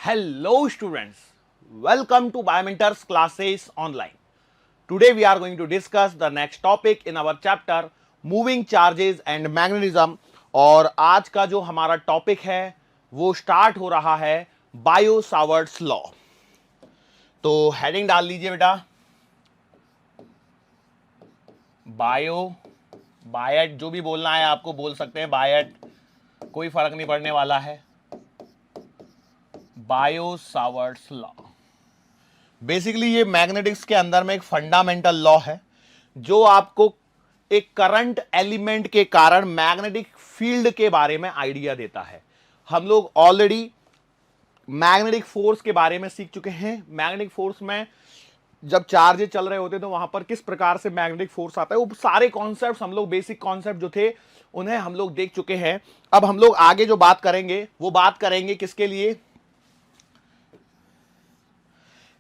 Hello students, welcome to Biomentors classes online. Today we are going to discuss the next topic in our chapter moving charges and magnetism और आज का जो हमारा topic है वो start हो रहा है बायो सावर्ट्स लॉ। तो हेडिंग डाल लीजिए बेटा, बायट जो भी बोलना है आपको बोल सकते हैं, बायट कोई फर्क नहीं पड़ने वाला है। बायो सावर्ट्स लॉ बेसिकली ये मैग्नेटिक्स के अंदर में एक फंडामेंटल लॉ है जो आपको एक करंट एलिमेंट के कारण मैग्नेटिक फील्ड के बारे में आइडिया देता है। हम लोग ऑलरेडी मैग्नेटिक फोर्स के बारे में सीख चुके हैं। मैग्नेटिक फोर्स में जब चार्जेस चल रहे होते हैं तो वहां पर किस प्रकार से मैग्नेटिक फोर्स आता है, वो सारे कॉन्सेप्ट्स हम लोग बेसिक कॉन्सेप्ट जो थे उन्हें हम लोग देख चुके हैं। अब हम लोग आगे जो बात करेंगे वो बात करेंगे किसके लिए,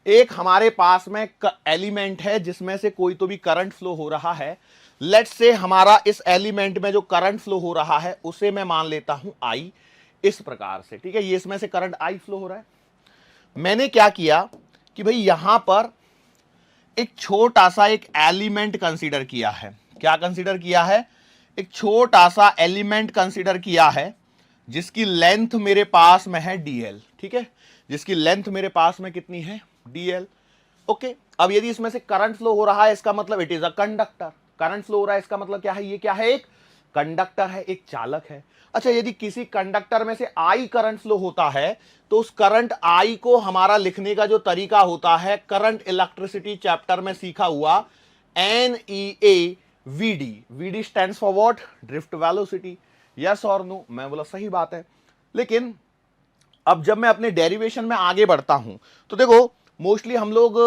एक हमारे पास में एलिमेंट है जिसमें से कोई तो भी करंट फ्लो हो रहा है। लेट्स से हमारा इस एलिमेंट में जो करंट फ्लो हो रहा है उसे मैं मान लेता हूं आई, इस प्रकार से, ठीक है। ये इसमें से करंट आई फ्लो हो रहा है। मैंने क्या किया कि भाई यहां पर एक छोटा सा एक एलिमेंट कंसीडर किया है। क्या कंसीडर किया है? एक छोटा सा एलिमेंट कंसीडर किया है जिसकी लेंथ मेरे पास में है dl, ठीक है। जिसकी लेंथ मेरे पास में कितनी है? dl। ओके, अब यदि इसमें से करंट फ्लो हो रहा है इसका मतलब it is a conductor. Current flow हो रहा है इसका मतलब क्या है? ये क्या है? एक कंडक्टर है, एक चालक है। अच्छा, यदि किसी कंडक्टर में से आई करंट फ्लो होता है तो उस करंट आई को हमारा लिखने का जो तरीका होता है करंट इलेक्ट्रिसिटी चैप्टर में सीखा हुआ NEAVD। VD stands for what? Drift velocity. Yes और नो? मैं बोला सही बात है। लेकिन अब जब मैं अपने डेरिवेशन में आगे बढ़ता हूं तो देखो मोस्टली हम लोग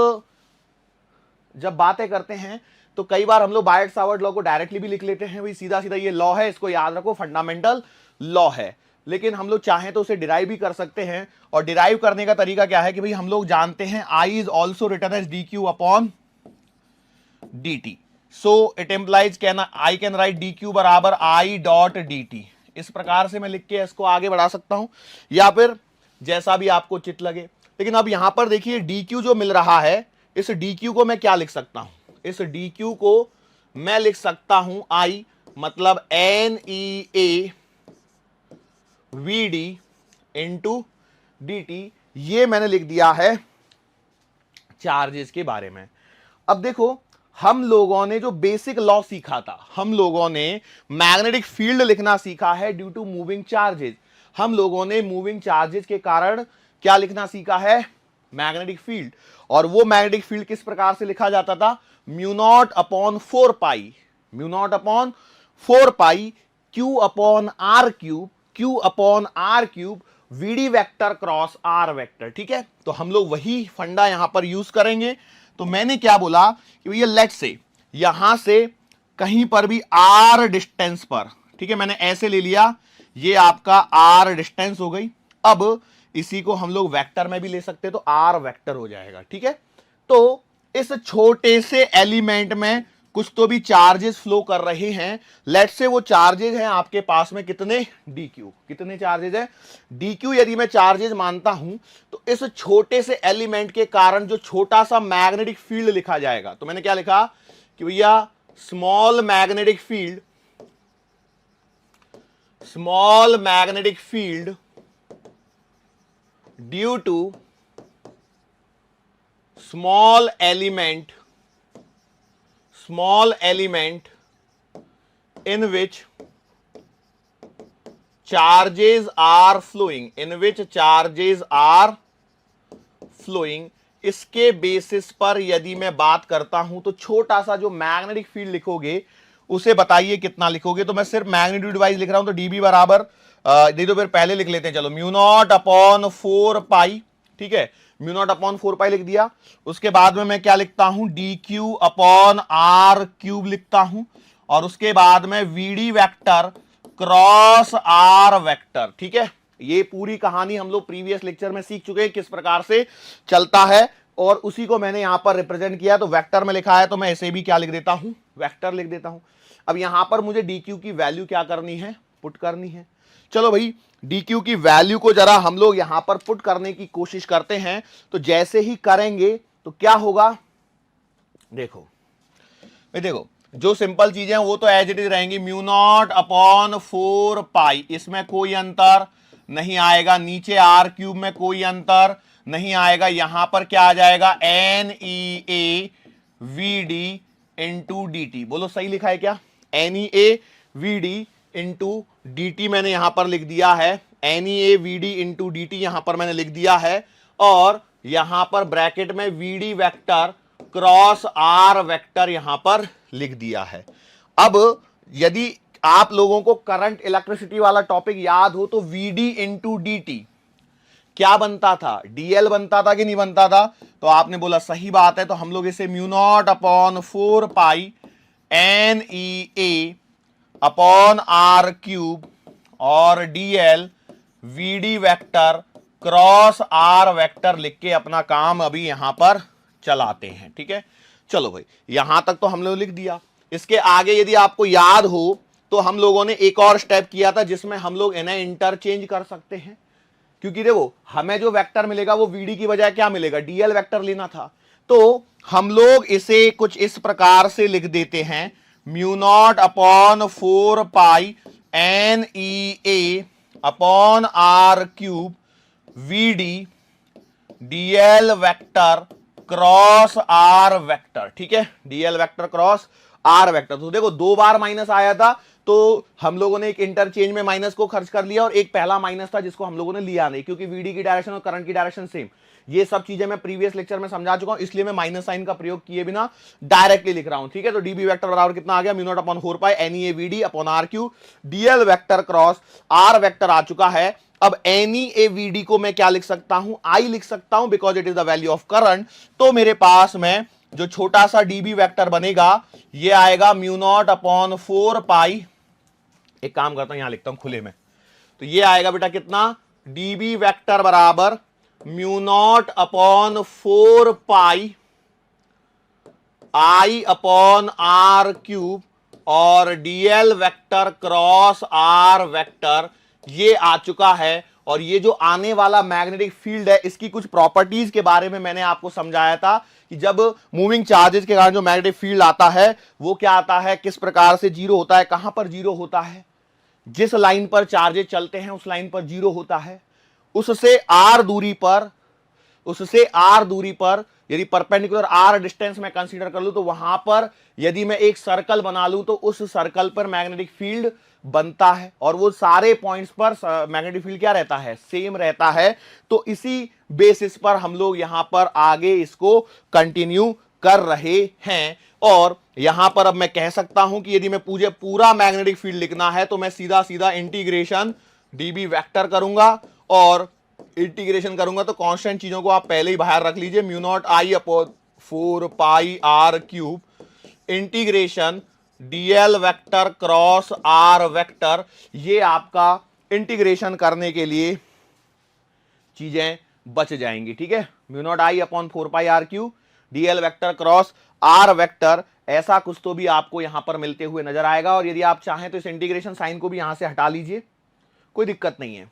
जब बातें करते हैं तो कई बार हम लोग बायट सावर्ट लॉ को डायरेक्टली भी लिख लेते हैं, भाई सीधा सीधा ये लॉ है, इसको याद रखो, फंडामेंटल लॉ है। लेकिन हम लोग चाहें तो उसे डिराइव भी कर सकते हैं। और डिराइव करने का तरीका क्या है कि भाई हम लोग जानते हैं I is also written as dq upon dt। So it implies can I can write dq बराबर आई डॉट dt। इस प्रकार से मैं लिख के इसको आगे बढ़ा सकता हूं या फिर जैसा भी आपको चित लगे। लेकिन अब यहां पर देखिए dq जो मिल रहा है, इस dq को मैं क्या लिख सकता हूं? इस dq को मैं लिख सकता हूं I मतलब NEAVD इंटू dt। ये मैंने लिख दिया है चार्जेस के बारे में। अब देखो हम लोगों ने जो बेसिक लॉ सीखा था, हम लोगों ने मैग्नेटिक फील्ड लिखना सीखा है ड्यू टू मूविंग चार्जेस। हम लोगों ने मूविंग चार्जेस के कारण क्या लिखना सीखा है? Magnetic field. और वो मैग्नेटिक फील्ड किस प्रकार से लिखा जाता था? Mu not upon 4 pi, mu not upon 4 pi Q upon R cube, Q upon R cube VD vector cross R vector, ठीक है। तो हम लोग वही फंडा यहां पर यूज करेंगे। तो मैंने क्या बोला कि भैया लेट से यहां से कहीं पर भी आर डिस्टेंस पर, ठीक है, मैंने ऐसे ले लिया, ये आपका आर डिस्टेंस हो गई। अब इसी को हम लोग वेक्टर में भी ले सकते हैं तो आर वेक्टर हो जाएगा, ठीक है। तो इस छोटे से एलिमेंट में कुछ तो भी चार्जेस फ्लो कर रहे हैं। लेट से वो चार्जेस हैं आपके पास में कितने? dq। कितने चार्जेस है? dq यदि मैं चार्जेस मानता हूं तो इस छोटे से एलिमेंट के कारण जो छोटा सा मैग्नेटिक फील्ड लिखा जाएगा, तो मैंने क्या लिखा कि भैया small magnetic field, small magnetic field due to small element in which charges are flowing, इसके बेसिस पर यदि मैं बात करता हूं तो छोटा सा जो मैग्नेटिक फील्ड लिखोगे उसे बताइए कितना लिखोगे। तो मैं सिर्फ मैग्नीट्यूड वाइज लिख रहा हूं तो dB बराबर नहीं तो फिर पहले लिख लेते हैं, चलो म्यू नॉट अपॉन 4 पाई, ठीक है, म्यू नॉट अपॉन 4 पाई लिख दिया। उसके बाद में मैं क्या लिखता हूं? dq अपॉन आर क्यूब लिखता हूं और उसके बाद में vd vector cross R vector, ठीक है। ये पूरी कहानी हम लोग प्रीवियस लेक्चर में सीख चुके हैं किस प्रकार से चलता है और उसी को मैंने यहां पर रिप्रेजेंट किया। तो वेक्टर में लिखा है तो मैं इसे भी क्या लिख देता हूं? वेक्टर लिख देता हूं। अब यहां पर मुझे dq की वैल्यू क्या करनी है? पुट करनी है। चलो भाई, dq की वैल्यू को जरा हम लोग यहां पर पुट करने की कोशिश करते हैं। तो जैसे ही करेंगे तो क्या होगा, देखो भाई, देखो जो सिंपल चीजें हैं वो तो एज इट इज रहेंगी, म्यू नॉट अपॉन 4 पाई, इसमें कोई अंतर नहीं आएगा। नीचे आर क्यूब में कोई अंतर नहीं आएगा। यहां पर क्या आ जाएगा, N E A V D into D T. बोलो सही लिखा है क्या, N E A V D into D T मैंने यहां पर लिख दिया है, N E A V D into D T यहां पर मैंने लिख दिया है। और यहां पर ब्रैकेट में V D vector cross R vector यहां पर लिख दिया है। अब यदि आप लोगों को करंट इलेक्ट्रिसिटी वाला टॉपिक याद हो तो वीडी इंटू डी टी क्या बनता था, डीएल बनता था कि नहीं बनता था। तो आपने बोला सही बात है, तो हम लोग इसे mu not upon 4 pi N E A upon R cube और DL VD vector cross R vector लिख के अपना काम अभी यहां पर चलाते हैं। ठीक है, चलो भाई यहां तक तो हम लोग लिख दिया। इसके आगे यदि आपको याद हो तो हम लोगों ने एक और स्टेप किया था जिसमें हम लोग इन्हें इंटरचेंज कर सकते हैं, क्योंकि देखो हमें जो वेक्टर मिलेगा वो वीडी की बजाय क्या मिलेगा, डीएल वेक्टर लेना था। तो हम लोग इसे कुछ इस प्रकार से लिख देते हैं, mu not upon 4 pi N E A upon R cube V D DL vector cross R vector. ठीक है, DL vector cross R vector. तो देखो 2 बार माइनस आया था, तो हम लोगों ने एक इंटरचेंज में माइनस को खर्च कर लिया और एक पहला माइनस था जिसको हम लोगों ने लिया नहीं, क्योंकि वीडी की डायरेक्शन और करंट की डायरेक्शन सेम। ये सब चीजें मैं प्रीवियस लेक्चर में समझा चुका हूं, इसलिए मैं माइनस साइन का प्रयोग किए बिना डायरेक्टली लिख रहा हूं। ठीक है, तो डीबी वेक्टर बराबर कितना आ गया, mu not upon 4 pi N E A V D upon R Q DL vector cross R vector आ चुका है। अब N E A V D को मैं क्या लिख सकता हूं, आई लिख सकता हूं, because it is the value of current. तो मेरे पास में जो छोटा सा डीबी वेक्टर बनेगा ये आएगा म्यू नॉट अपॉन 4 पाई, एक काम करता हूं यहां लिखता हूं खुले में, तो ये आएगा बेटा कितना, डीबी वेक्टर बराबर mu not upon 4 pi I upon R cube और DL vector cross R vector ये आ चुका है। और ये जो आने वाला मैग्नेटिक फील्ड है इसकी कुछ प्रॉपर्टीज के बारे में मैंने आपको समझाया था कि जब मूविंग चार्जेस के कारण जो मैग्नेटिक फील्ड आता है वो क्या आता है, किस प्रकार से जीरो होता है, कहां पर जीरो होता है, जिस लाइन पर चार्जेस चलते हैं उस लाइन पर जीरो होता है। उससे आर दूरी पर यदि परपेंडिकुलर आर डिस्टेंस में कंसीडर कर लूं तो वहां पर यदि मैं एक सर्कल बना लूं तो उस सर्कल पर मैग्नेटिक फील्ड बनता है और वो सारे पॉइंट्स पर मैग्नेटिक फील्ड क्या रहता है, सेम रहता है। तो इसी बेसिस पर हम लोग यहां पर आगे इसको कंटिन्यू कर रहे हैं। और यहां पर अब मैं कह सकता हूं कि यदि मैं पूरा मैग्नेटिक फील्ड लिखना है तो मैं सीधा सीधा इंटीग्रेशन डीबी वेक्टर करूंगा और इंटीग्रेशन करूंगा तो कांस्टेंट चीजों को आप पहले ही बाहर रख लीजिए, mu not I upon 4 pi R cube integration DL vector cross R vector. ये आपका इंटीग्रेशन करने के लिए चीजें बच जाएंगी। ठीक है, mu not I upon 4 pi R cube DL vector cross R vector, ऐसा कुछ तो भी आपको यहां पर मिलते हुए नजर आएगा। और यदि आप चाहें तो इस इंटीग्रेशन साइन को भी यहां से हटा लीजिए, कोई दिक्कत नहीं है,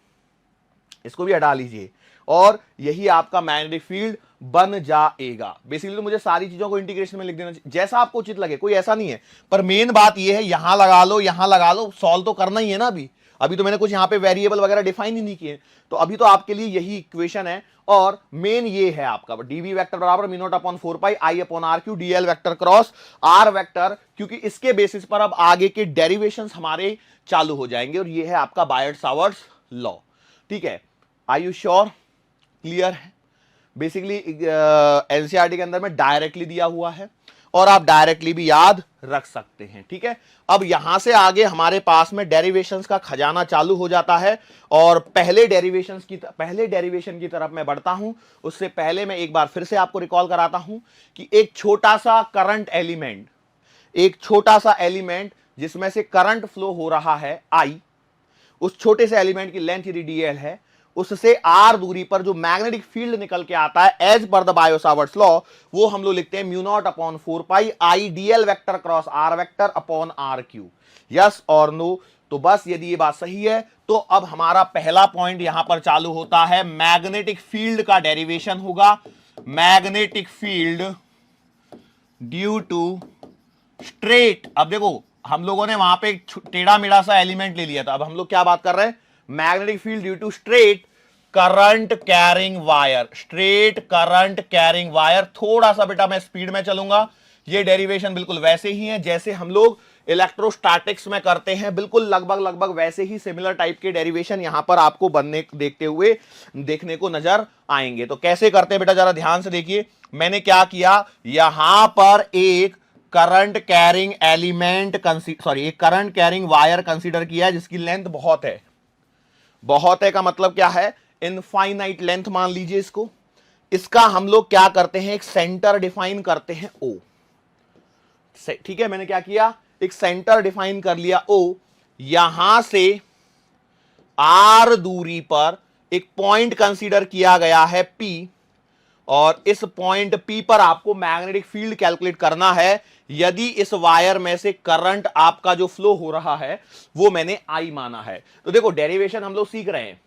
इसको भी हटा लीजिए और यही आपका मैग्नेटिक फील्ड बन जाएगा। बेसिकली तो मुझे सारी चीजों को इंटीग्रेशन में लिख देना चाहिए, जैसा आपको उचित लगे, कोई ऐसा नहीं है। पर मेन बात यह है यहां लगा लो, यहां लगा लो, सॉल्व तो करना ही है ना। अभी तो मैंने कुछ यहां पे वेरिएबल वगैरह डिफाइन ही नहीं किए, तो अभी तो आपके लिए यही इक्वेशन है। और मेन ये है आपका डीबी वेक्टर बराबर mu not upon 4 pi I upon R Q DL vector cross R vector, क्योंकि इसके बेसिस पर अब आगे के डेरिवेशंस हमारे चालू हो जाएंगे और ये है आपका बायट-सावर्ट्स लॉ। ठीक है, आर यू श्योर, क्लियर है। बेसिकली एनसीईआरटी के अंदर में डायरेक्टली दिया हुआ है और आप डायरेक्टली भी याद रख सकते हैं। ठीक है, अब यहां से आगे हमारे पास में डेरिवेशंस का खजाना चालू हो जाता है और पहले डेरिवेशन की तरफ मैं बढ़ता हूं। उससे पहले मैं एक बार फिर से आपको रिकॉल कराता हूं कि एक छोटा सा करंट एलिमेंट जिसमें से करंट फ्लो हो रहा है आई, उस छोटे से एलिमेंट की लेंथ यदि डीएल है, उससे आर दूरी पर जो मैग्नेटिक फील्ड निकल के आता है as per the bio-Savart's law, वो हम लोग लिखते हैं mu not upon 4 pi I DL vector cross R vector upon R cube. Yes और नो, तो बस यदि ये बात सही है तो अब हमारा पहला पॉइंट यहां पर चालू होता है, मैग्नेटिक फील्ड का डेरिवेशन होगा। Magnetic field due to straight, अब देखो हम लोगों ने वहां पे एक टेढ़ा मेढ़ा सा एलिमेंट ले लिया था, अब हम लोग क्या बात कर रहे हैं, magnetic field due to straight current carrying wire, straight current carrying wire. थोड़ा सा बेटा मैं स्पीड में चलूंगा, ये डेरिवेशन बिल्कुल वैसे ही है जैसे हम लोग इलेक्ट्रोस्टैटिक्स में करते हैं, बिल्कुल लगभग वैसे ही सिमिलर टाइप के डेरिवेशन यहां पर आपको बनने देखते हुए देखने को नजर आएंगे। तो कैसे करते हैं बेटा, जरा ध्यान से देखिए। मैंने क्या किया, यहां पर एक करंट कैरिंग एलिमेंट एक करंट कैरिंग वायर कंसीडर किया जिसकी लेंथ बहुत है। बहुत है का मतलब क्या है, इनफाइनाइट लेंथ मान लीजिए इसको। इसका हम लोग क्या करते हैं, एक सेंटर डिफाइन करते हैं O। ठीक है, मैंने क्या किया, एक सेंटर डिफाइन कर लिया O। यहां से R दूरी पर एक पॉइंट कंसीडर किया गया है P, और इस पॉइंट P पर आपको मैग्नेटिक फील्ड कैलकुलेट करना है यदि इस वायर में से करंट आपका जो फ्लो हो रहा है वो मैंने I माना है। तो देखो डेरिवेशन हम लोग सीख रहे हैं,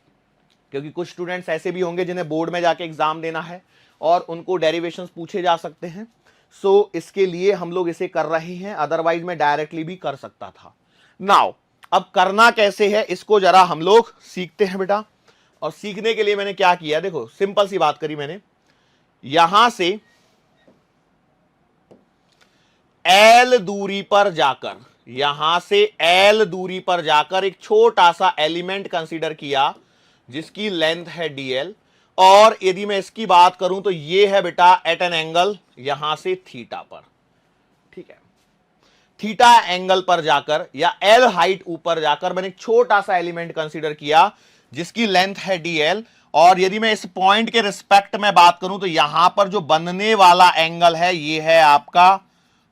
क्योंकि कुछ स्टूडेंट्स ऐसे भी होंगे जिन्हें बोर्ड में जाके एग्जाम देना है और उनको डेरिवेशंस पूछे जा सकते हैं। सो इसके लिए हम लोग इसे कर रहे हैं, अदरवाइज मैं डायरेक्टली भी कर सकता था। नाउ अब करना कैसे है इसको जरा हम लोग सीखते हैं बेटा। और सीखने के लिए मैंने क्या किया, देखो सिंपल सी बात करी मैंने, यहां से L दूरी पर जाकर, यहां से L दूरी पर जाकर एक छोटा सा एलिमेंट कंसीडर किया जिसकी लेंथ है dl, और यदि मैं इसकी बात करूं तो ये है बेटा एट एन एंगल यहां से थीटा पर। ठीक है, थीटा एंगल पर जाकर या L हाइट ऊपर जाकर मैंने एक छोटा सा एलिमेंट कंसीडर किया जिसकी लेंथ है dl, और यदि मैं इस पॉइंट के रिस्पेक्ट में बात करूं तो यहां पर जो बनने वाला एंगल है ये है आपका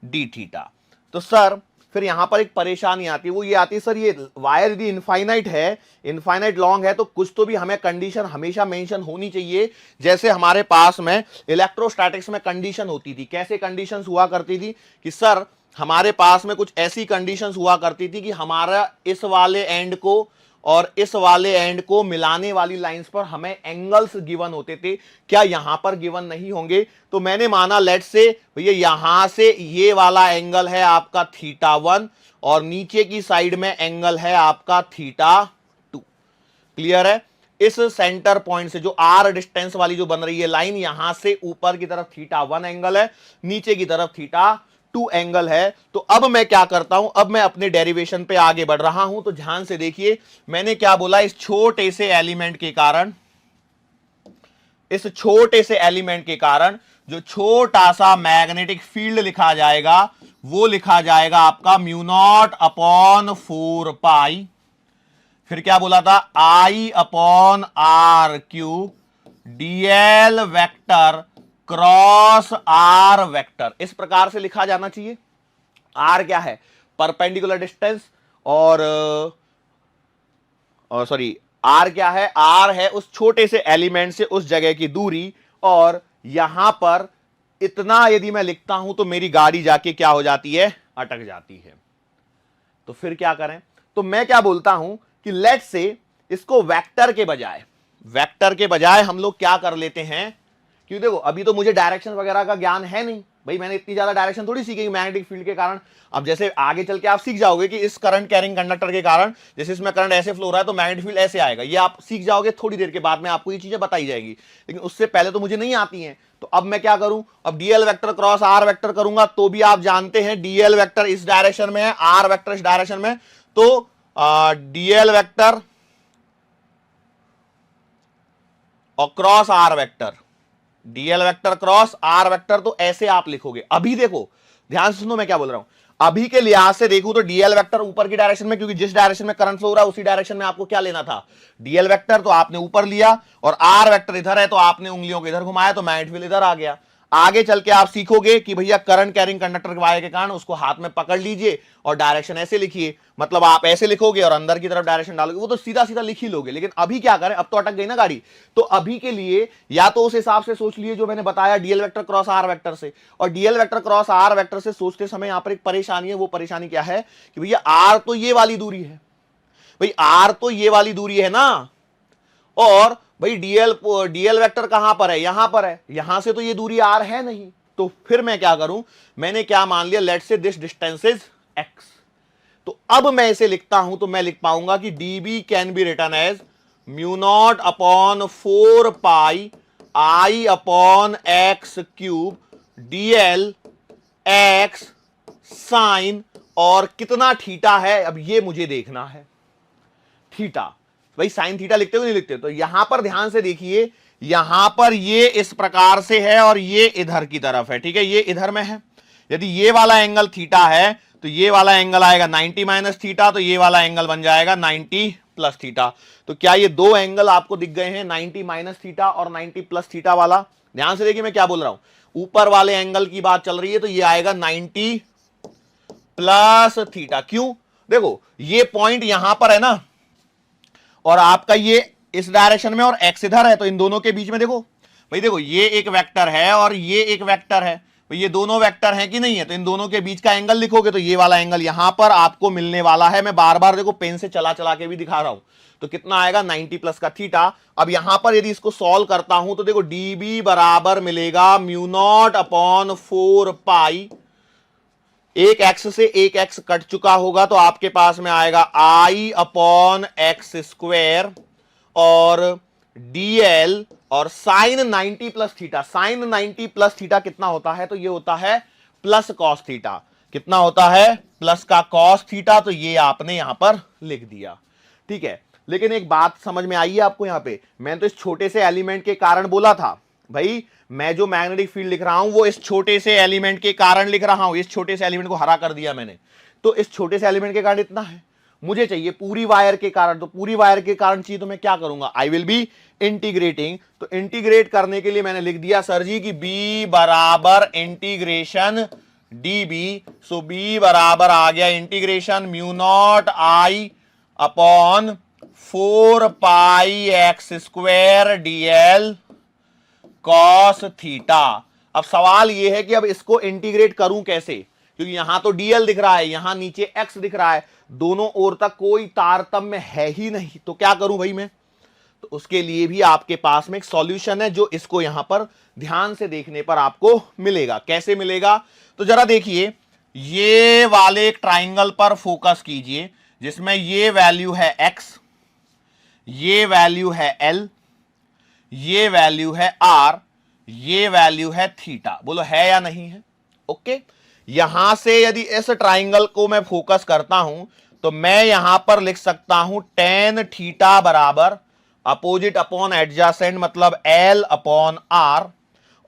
डी थीटा। तो सर फिर यहां पर एक परेशानी आती है, वो ये आती है सर ये वायर यदि इनफाइनाइट है, इनफाइनाइट लॉन्ग है, तो कुछ तो भी हमें कंडीशन हमेशा मेंशन होनी चाहिए। जैसे हमारे पास में इलेक्ट्रोस्टैटिक्स में कंडीशन होती थी, कैसे कंडीशंस हुआ करती थी कि सर हमारे पास में कुछ ऐसी कंडीशंस हुआ करती थी कि हमारा इस वाले एंड को और इस वाले एंड को मिलाने वाली लाइंस पर हमें एंगल्स गिवन होते थे, क्या यहां पर गिवन नहीं होंगे? तो मैंने माना लेट से भैया यहां से ये वाला एंगल है आपका θ1 और नीचे की साइड में एंगल है आपका θ2। क्लियर है? इस सेंटर पॉइंट से जो r डिस्टेंस वाली जो बन रही है लाइन, यहां से ऊपर की तरफ θ1 एंगल है, नीचे की तरफ θ2 एंगल है। तो अब मैं क्या करता हूं, अब मैं अपने डेरिवेशन पे आगे बढ़ रहा हूं। तो ध्यान से देखिए मैंने क्या बोला, इस छोटे से एलिमेंट के कारण, इस छोटे से एलिमेंट के कारण जो छोटा सा मैग्नेटिक फील्ड लिखा जाएगा वो लिखा जाएगा आपका म्यू नॉट अपॉन 4 पाई, फिर क्या बोला था, I upon R cube dl vector cross r vector. इस प्रकार से लिखा जाना चाहिए। r क्या है, परपेंडिकुलर डिस्टेंस, और सॉरी r क्या है, r है उस छोटे से एलिमेंट से उस जगह की दूरी, और यहां पर इतना यदि मैं लिखता हूं तो मेरी गाड़ी जाके क्या हो जाती है, अटक जाती है। तो फिर क्या करें, तो मैं क्या बोलता हूं कि लेट से इसको वेक्टर के बजाय हम लोग क्या कर लेते हैं, क्योंकि देखो अभी तो मुझे डायरेक्शन वगैरह का ज्ञान है नहीं भाई, मैंने इतनी ज्यादा डायरेक्शन थोड़ी सीखी मैग्नेटिक फील्ड के कारण। अब जैसे आगे चल के आप सीख जाओगे कि इस करंट कैरिंग कंडक्टर के कारण जैसे इसमें करंट ऐसे फ्लो हो रहा है तो मैग्नेटिक फील्ड ऐसे आएगा, ये आप सीख जाओगे थोड़ी देर के बाद में, आपको ये चीजें बताई जाएगी, लेकिन उससे पहले तो मुझे नहीं आती हैं। तो अब मैं क्या करूं, अब DL vector cross R vector करूंगा तो भी आप जानते हैं डीएल वेक्टर इस डायरेक्शन में है, आर वेक्टर इस डायरेक्शन में, तो डीएल वेक्टर और cross R vector, DL vector cross R vector, तो ऐसे आप लिखोगे। अभी देखो ध्यान से सुनो मैं क्या बोल रहा हूं, अभी के लिहाज से देखूं तो डीएल वेक्टर ऊपर की डायरेक्शन में, क्योंकि जिस डायरेक्शन में करंट फ्लो हो रहा है उसी डायरेक्शन में आपको क्या लेना था, डीएल वेक्टर, तो आपने ऊपर लिया, और आर वेक्टर इधर है तो आपने उंगलियों को इधर घुमाया तो मैग्नेटिक फील्ड इधर आ गया। आगे चल के आप सीखोगे कि भैया करंट कैरिंग कंडक्टर के वायर के कारण उसको हाथ में पकड़ लीजिए और डायरेक्शन ऐसे लिखिए, मतलब आप ऐसे लिखोगे और अंदर की तरफ डायरेक्शन डालोगे, वो तो सीधा सीधा लिख ही लोगे। लेकिन अभी क्या करें, अब तो अटक गई ना गाड़ी, तो अभी के लिए या तो उस हिसाब से सोच लिए जो मैंने बताया DL vector cross R vector से, और DL vector cross R vector से सोचते समय यहां पर एक परेशानी है। वो परेशानी क्या है कि भैया आर तो ये वाली दूरी है, भाई आर तो ये वाली दूरी है ना, और भाई डीएल वेक्टर कहां पर है, यहां पर है, यहां से तो ये दूरी आर है नहीं, तो फिर मैं क्या करूं, मैंने क्या मान लिया, let's say this distance is x. तो अब मैं इसे लिखता हूं तो मैं लिख पाऊंगा कि DB can be written as mu not upon 4 pi I upon X cube DL X sine, और कितना थीटा है अब ये मुझे देखना है, थीटा। भाई साइन थीटा लिखते हो नहीं लिखते, तो यहां पर ध्यान से देखिए, यहां पर ये इस प्रकार से है और ये इधर की तरफ है, ठीक है, ये इधर में है। यदि ये वाला एंगल थीटा है तो ये वाला एंगल आएगा 90 माइनस थीटा, तो ये वाला एंगल बन जाएगा 90 प्लस थीटा। तो क्या ये दो एंगल आपको दिख गए हैं, 90 माइनस थीटा और 90 प्लस थीटा वाला? ध्यान से देखिए मैं क्या बोल रहा हूं, ऊपर वाले एंगल की बात चल रही है तो ये आएगा 90 प्लस थीटा। क्यों, देखो ये पॉइंट यहां पर है ना, और आपका ये इस डायरेक्शन में और एक्स इधर है, तो इन दोनों के बीच में देखो भाई, देखो ये एक वेक्टर है और ये एक वेक्टर है, तो ये दोनों वेक्टर हैं कि नहीं है, तो इन दोनों के बीच का एंगल लिखोगे तो ये वाला एंगल यहां पर आपको मिलने वाला है। मैं बार बार देखो पेन से चला चला के भी दिखा रहा हूं, तो कितना आएगा 90 प्लस का थीटा। अब यहां पर यदि इसको सॉल्व करता हूं तो देखो डीबी बराबर मिलेगा म्यू नॉट अपॉन 4 पाई, एक एक्स से एक एक्स कट चुका होगा तो आपके पास में आएगा आई अपॉन एक्स स्क्वायर और डीएल और sine 90 plus theta. Sine 90 plus theta कितना होता है, तो ये होता है प्लस कॉस थीटा। कितना होता है, प्लस का कॉस थीटा, तो ये आपने यहां पर लिख दिया, ठीक है। लेकिन एक बात समझ में आई है आपको, यहां पे मैंने तो इस छोटे से एलिमेंट के कारण बोला था, भाई मैं जो मैग्नेटिक फील्ड लिख रहा हूं वो इस छोटे से एलिमेंट के कारण लिख रहा हूं, इस छोटे से एलिमेंट को हरा कर दिया मैंने, तो इस छोटे से एलिमेंट के कारण इतना है, मुझे चाहिए पूरी वायर के कारण, तो पूरी वायर के कारण चाहिए तो मैं क्या करूंगा, आई विल बी इंटीग्रेटिंग। तो इंटीग्रेट करने के लिए मैंने लिख दिया सर जी कि बी बराबर इंटीग्रेशन डीबी, सो बी बराबर आ गया integration mu not I upon 4 pi X square DL cos theta. अब सवाल यह है कि अब इसको इंटीग्रेट करूं कैसे, क्योंकि यहां तो डीएल दिख रहा है, यहां नीचे एक्स दिख रहा है, दोनों ओर तक कोई तारतम्य है ही नहीं, तो क्या करूं भाई मैं, तो उसके लिए भी आपके पास में एक सॉल्यूशन है जो इसको यहां पर ध्यान से देखने पर आपको मिलेगा। कैसे मिलेगा, तो जरा देखिए, ये वाले एक ट्राइंगल पर फोकस कीजिए जिसमें ये वैल्यू है एक्स, ये वैल्यू है एल, ये वैल्यू है आर, ये वैल्यू है थीटा। बोलो है या नहीं है, ओके। यहां से यदि इस ट्राइंगल को मैं फोकस करता हूं तो मैं यहां पर लिख सकता हूं टेन थीटा बराबर अपोजिट अपॉन एडजेसेंट मतलब एल अपॉन आर,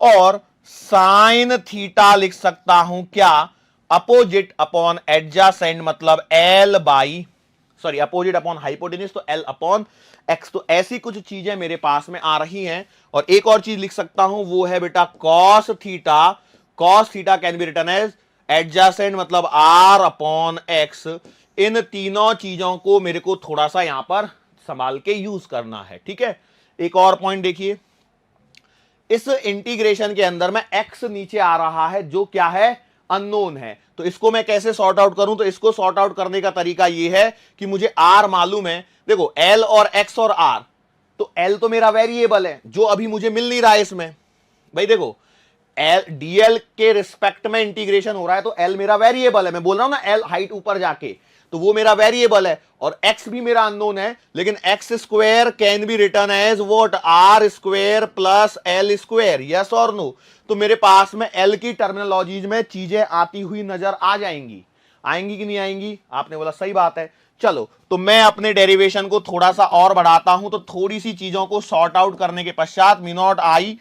और साइन थीटा लिख सकता हूं क्या, अपोजिट अपॉन एडजेसेंट मतलब L by, sorry opposite upon hypotenuse तो एल अपॉन एक्स। तो ऐसी कुछ चीजें मेरे पास में आ रही हैं, और एक और चीज लिख सकता हूं वो है बेटा cos theta. Cos theta can be written as adjacent मतलब आर अपॉन एक्स। इन तीनों चीजों को मेरे को थोड़ा सा यहां पर संभाल के यूज करना है, ठीक है। एक और पॉइंट देखिए, इस इंटीग्रेशन के अंदर में एक्स नीचे आ रहा है जो क्या है, अननोन है, तो इसको मैं कैसे सॉर्ट आउट करूं, तो इसको सॉर्ट आउट करने का तरीका यह है कि मुझे आर मालूम है, देखो एल और एक्स और आर, तो एल तो मेरा वेरिएबल है जो अभी मुझे मिल नहीं रहा है इसमें, भाई देखो एल डीएल के रिस्पेक्ट में इंटीग्रेशन हो रहा है तो एल मेरा वेरिएबल है, मैं बोल रहा हूं ना एल हाइट ऊपर जाके, तो वो मेरा वेरिएबल है, और एक्स भी मेरा अननोन है, लेकिन X square can be written as what, R square plus L square, yes और नो। तो मेरे पास में एल की टर्मिनोलॉजीज में चीजें आती हुई नजर आ जाएंगी, आएंगी कि नहीं आएंगी, आपने बोला सही बात है। चलो तो मैं अपने डेरिवेशन को थोड़ा सा और बढ़ाता हूं, तो थोड़ी सी चीजों को सॉर्ट आउट करने के पश्चात mu not I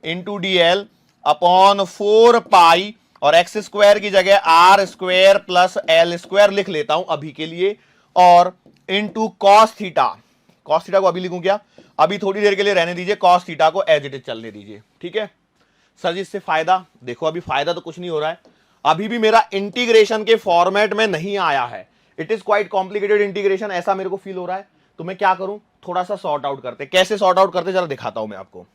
into D L upon 4 pi और एक्स स्क्वायर की जगह R square plus L square लिख लेता हूं अभी के लिए, और into cos theta. Cos theta को अभी लिखूं क्या, अभी थोड़ी देर के लिए रहने दीजिए, कॉस थीटा को एज इट इज चलने दीजिए, ठीक है। सर जी इससे फायदा, देखो अभी फायदा तो कुछ नहीं हो रहा है, अभी भी मेरा इंटीग्रेशन के फॉर्मेट में नहीं आया है, it is quite complicated integration, ऐसा मेरे को फील हो रहा है। तो मैं क्या करूं, थोड़ा सा सॉर्ट आउट करते, कैसे सॉर्ट आउट करते जरा दिखाता हूं मैं आपको।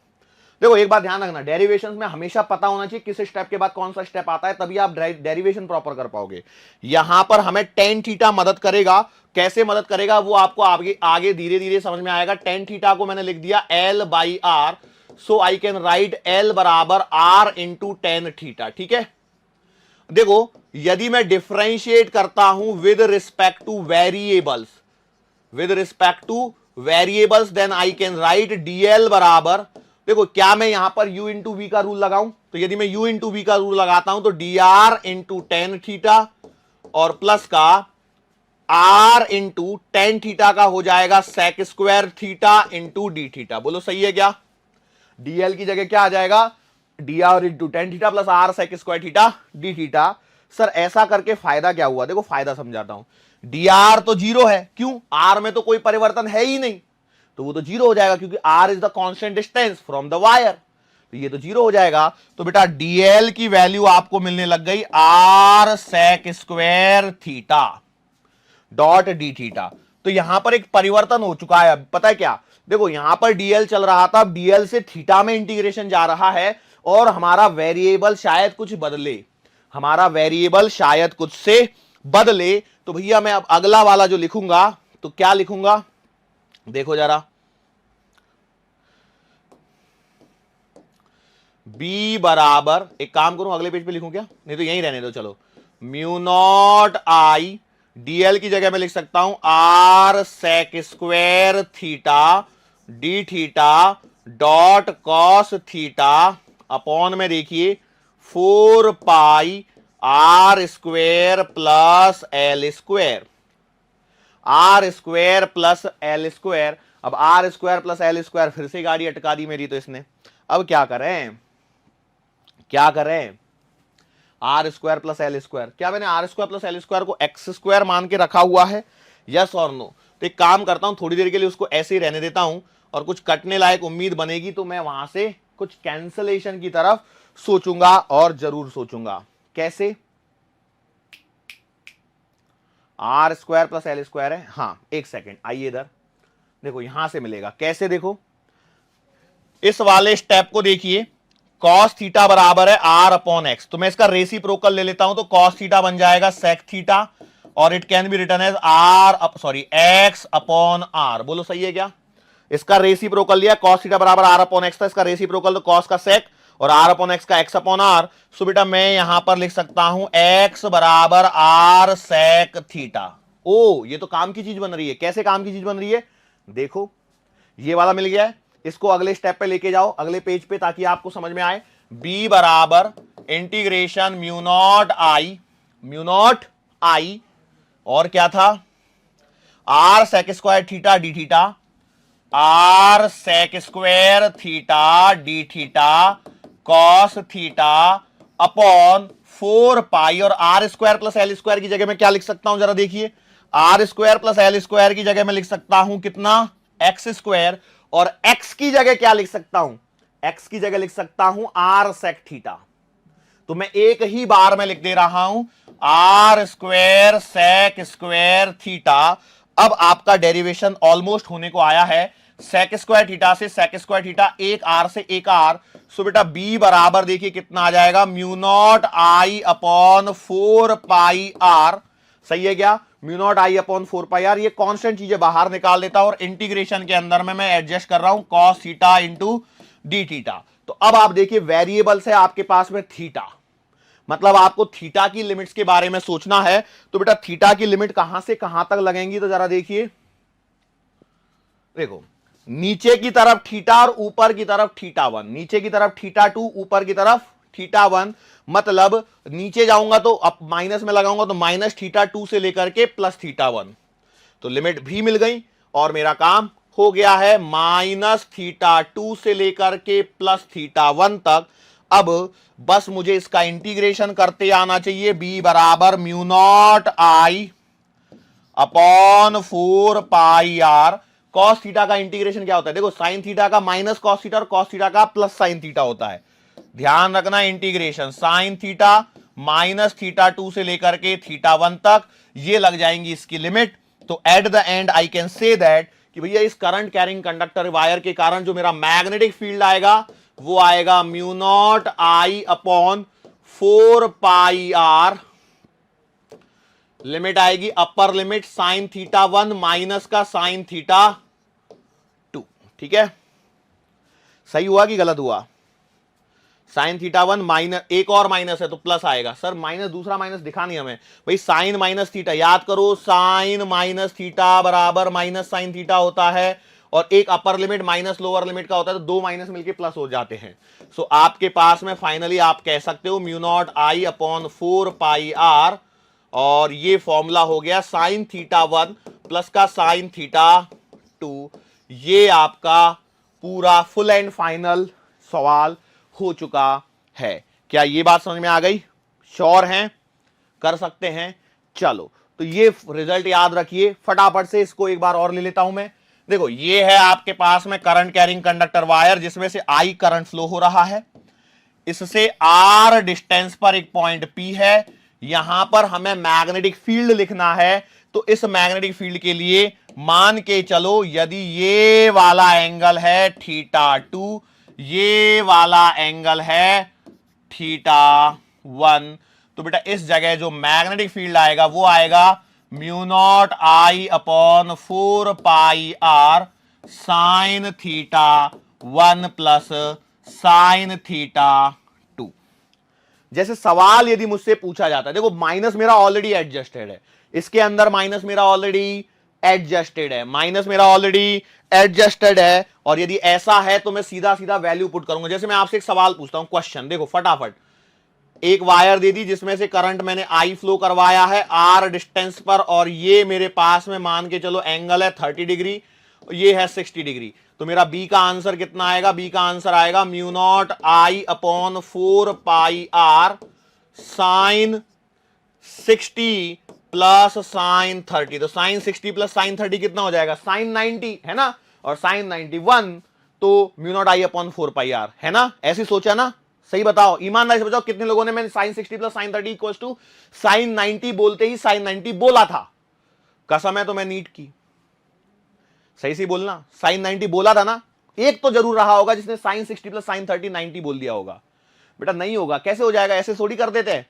देखो एक बात ध्यान रखना, डेरिवेशन में हमेशा पता होना चाहिए किस स्टेप के बाद कौन सा स्टेप आता है, तभी आप डेरिवेशन प्रॉपर कर पाओगे। यहां पर हमें टेन थीटा मदद करेगा। कैसे मदद करेगा वो आपको आगे आगे धीरे धीरे समझ में आएगा। टेन थीटा को मैंने लिख दिया L by R, so I can write L बराबर R इंटू टेन थीटा। ठीक है, देखो यदि मैं डिफरेंशिएट करता हूं with respect to variables, with respect to variables, then I can write DL बराबर, देखो क्या मैं यहां पर u इंटू वी का रूल लगाऊं, तो यदि मैं u इंटू वी का रूल लगाता हूं तो dr इंटू टेन थीटा और प्लस का r इंटू टेन थीटा का हो जाएगा sec square theta into D theta. बोलो सही है क्या? dl की जगह क्या आ जाएगा, dr into tan theta plus r sec square theta D theta. Sir ऐसा करके फायदा क्या हुआ? देखो फायदा समझाता हूं। dr तो जीरो है, क्यों? r में तो कोई परिवर्तन है ही नहीं, तो वो तो जीरो हो जाएगा क्योंकि r is the constant distance from the wire, तो ये तो जीरो हो जाएगा। तो बेटा dl की वैल्यू आपको मिलने लग गई r sec square theta dot D theta. तो यहां पर एक परिवर्तन हो चुका है। अब पता है क्या, देखो यहां पर dl चल रहा था, अब dl से थीटा में इंटीग्रेशन जा रहा है और हमारा वेरिएबल शायद कुछ बदले, हमारा वेरिएबल शायद कुछ से बदले। तो भैया मैं अब अगला वाला जो लिखूंगा तो क्या लिखूंगा, देखो जरा, b बराबर, एक काम करूं अगले पेज पे लिखूं क्या, नहीं तो यहीं रहने दो, चलो म्यू नॉट आई, dl की जगह मैं लिख सकता हूं r sec square theta D theta dot cos theta upon में देखिए 4 pi R square plus L square, R square plus L square. अब R square plus L square, फिर से गाड़ी अटका दी मेरी तो इसने। अब क्या करें, क्या करें, R square plus L square, क्या मैंने R square plus L square को एक्स स्क्वायर मान के रखा हुआ है, यस और नो? तो एक काम करता हूं, थोड़ी देर के लिए उसको ऐसे ही रहने देता हूं और कुछ कटने लायक उम्मीद बनेगी तो मैं वहां से कुछ कैंसलेशन की तरफ सोचूंगा, और जरूर सोचूंगा। कैसे? R square plus L square है, हाँ एक सेकेंड आइए इधर, देखो यहां से मिलेगा कैसे, देखो इस वाले स्टेप को देखिए, कॉस थीटा बराबर है आर अपॉन एक्स, तो मैं इसका रेसिप्रोकल ले लेता हूं तो कॉस थीटा बन जाएगा सेक थीटा और it can be written as X upon R. बोलो सही है क्या? इसका रेसिप्रोकल लिया, कॉस थीटा बराबर आर अपॉन एक्स था, इसका रेसिप्रोकल तो कॉस का सेक और आर अपॉन एक्स का एक्स अपॉन आर। सो बेटा मैं यहां पर लिख सकता हूं एक्स बराबर आर सेक थीटा। ओ ये तो काम की चीज बन रही है। कैसे काम की चीज बन रही है? देखो ये वाला मिल गया है, इसको अगले स्टेप पे लेके जाओ, अगले पेज पे, ताकि आपको समझ में आए। b बराबर इंटीग्रेशन म्यू नॉट आई और क्या था, R sec square theta D theta, R sec square theta D theta cos theta upon 4 pi, और R square plus L square की जगह में क्या लिख सकता हूं जरा देखिए, R square plus L square की जगह में लिख सकता हूं कितना, एक्स स्क्वायर, और x की जगह क्या लिख सकता हूं, x की जगह लिख सकता हूं आर सेक थीटा। तो मैं एक ही बार में लिख दे रहा हूं R square sec square theta. अब आपका डेरिवेशन ऑलमोस्ट होने को आया है, सेक स्क्वायर थीटा से सेक स्क्वायर थीटा, एक आर से एक आर। सो बेटा b बराबर देखिए कितना आ जाएगा, mu not I upon 4 pi R. सही है क्या? Mu not I upon 4 pi R. ये कांस्टेंट चीजें बाहर निकाल देता और इंटीग्रेशन के अंदर में मैं एडजस्ट कर रहा हूं cos theta into D theta. तो अब आप देखिए वेरिएबल्स है आपके पास में थीटा, मतलब आपको थीटा की लिमिट्स के बारे में सोचना है। तो बेटा थीटा की लिमिट कहां से कहां तक लगेंगी, तो जरा देखिए, देखो नीचे की तरफ थीटा और ऊपर की तरफ थीटा 1, नीचे की तरफ थीटा 2, ऊपर की तरफ थीटा 1, मतलब नीचे जाऊंगा तो अब माइनस में लगाऊंगा तो माइनस थीटा 2 से लेकर के प्लस थीटा 1। तो लिमिट भी मिल गई और मेरा काम हो गया है, माइनस थीटा 2 से लेकर के प्लस थीटा 1 तक। अब बस मुझे इसका इंटीग्रेशन करते आना चाहिए। b बराबर mu not I upon 4 pi R. Cos theta का इंटीग्रेशन क्या होता है, देखो साइन थीटा का माइनस कॉस थीटा और कॉस थीटा का प्लस साइन थीटा होता है। ध्यान रखना, integration sine theta minus theta 2 से लेकर के थीटा 1 तक, ये लग जाएंगी इसकी लिमिट। तो at the and I can say that कि भैया इस करंट कैरिंग कंडक्टर वायर के कारण जो मेरा मैग्नेटिक फील्ड आएगा वो आएगा mu not I upon 4πr, limit आएगी upper limit sign theta 1 minus का साइन थीटा 2। ठीक है, सही हुआ कि गलत हुआ? साइन थीटा 1 माइनस, एक और माइनस है तो प्लस आएगा। सर माइनस, दूसरा माइनस दिखा नहीं हमें भाई। साइन माइनस थीटा, याद करो साइन माइनस थीटा बराबर माइनस साइन थीटा होता है, और एक upper limit minus lower limit का होता है, तो दो माइनस मिलके प्लस हो जाते हैं। सो आपके पास में फाइनली आप कह सकते हो mu naught I upon 4πr, और ये फॉर्मूला हो गया साइन थीटा 1 प्लस का साइन थीटा 2। ये आपका पूरा फुल एंड फाइनल सवाल हो चुका है। क्या ये बात समझ में आ गई? श्योर हैं? कर सकते हैं? चलो, तो ये रिजल्ट याद रखिए। फटाफट से इसको एक बार और ले लेता हूं मैं। देखो, ये है आपके पास में करंट कैरिंग कंडक्टर वायर, जिसमें से आई करंट फ्लो हो रहा है। इससे आर डिस्टेंस पर एक पॉइंट पी है। यहां पर हमें मैग्नेटिक फील्ड लिखना है, तो इस मैग्नेटिक फील्ड के लिए मान के चलो, यदि ये वाला एंगल है थीटा 2, ये वाला एंगल है थीटा 1, तो बेटा इस जगह जो मैग्नेटिक फील्ड आएगा वो आएगा mu not I upon 4πr sine theta 1 plus sine theta 2। जैसे सवाल यदि मुझसे पूछा जाता है, देखो माइनस मेरा ऑलरेडी एडजस्टेड है, इसके अंदर माइनस मेरा ऑलरेडी एडजस्टेड है, माइनस मेरा ऑलरेडी एडजस्टेड है, और यदि ऐसा है तो मैं सीधा सीधा वैल्यू पुट करूंगा। जैसे मैं आपसे एक सवाल पूछता हूं, क्वेश्चन देखो फटाफट। एक वायर दे दी जिसमें से करंट मैंने आई फ्लो करवाया है आर डिस्टेंस पर, और ये मेरे पास में मान के चलो एंगल है 30 डिग्री, ये है 60 डिग्री, तो मेरा बी का आंसर कितना आएगा? बी का आंसर आएगा mu not I upon 4πr sine 60 plus sine 30। तो साइन 60 प्लस साइन 30 कितना हो जाएगा? साइन 90 है ना, और साइन 91, तो mu naught I upon 4πr है ना। ऐसे सोचा ना? सही बताओ, ईमानदारी से बताओ कितने लोगों ने मैंने sine 60 plus sine 30 equal to sine 90 बोलते ही साइन 90 बोला था? कसम है तो मैं नीट की, सही से बोलना, साइन 90 बोला था ना? एक तो जरूर रहा होगा जिसने साइन 60 प्लस साइन 30 90 बोल दिया होगा। बेटा नहीं होगा, कैसे हो जाएगा? ऐसे थोड़ी कर देते हैं,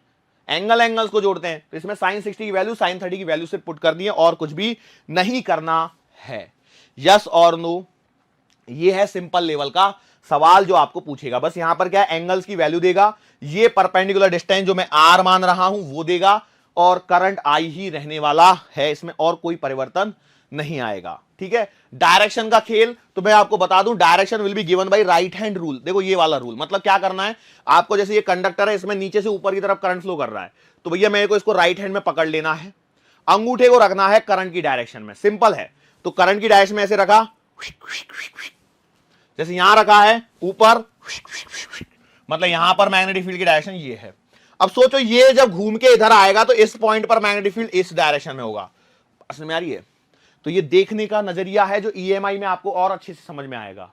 एंगल्स को जोड़ते हैं। तो इसमें साइन 60 की वैल्यू साइन 30 की वैल्यू से पुट कर दी है, और कुछ भी नहीं करना है। यस और नो, ये है सिंपल लेवल का सवाल जो आपको पूछेगा। बस यहां पर क्या है, एंगल्स की वैल्यू देगा, ये परपेंडिकुलर डिस्टेंस जो मैं आर मान रहा हूं वो देगा, और करंट आई ही रहने वाला है, इसमें और कोई परिवर्तन नहीं आएगा। ठीक है, डायरेक्शन का खेल तो मैं आपको बता दूं, direction will be given by right hand rule. देखो ये वाला रूल, मतलब क्या करना है आपको, जैसे ये कंडक्टर है, इसमें नीचे से ऊपर की तरफ करंट फ्लो कर रहा है, तो भैया मेरे को इसको राइट हैंड में पकड़ लेना है, अंगूठे को रखना है करंट की डायरेक्शन में। सिंपल है, तो करंट की डायरेक्शन में ऐसे रखा, जैसे यहां रखा है ऊपर, मतलब यहां पर मैग्नेटिक फील्ड की डायरेक्शन ये है। अब सोचो ये जब घूम के इधर आएगा तो इस पॉइंट पर मैग्नेटिक फील्ड इस डायरेक्शन में होगा। समझ में आ रही है? तो ये देखने का नजरिया है जो ईएमआई में आपको और अच्छे से समझ में आएगा।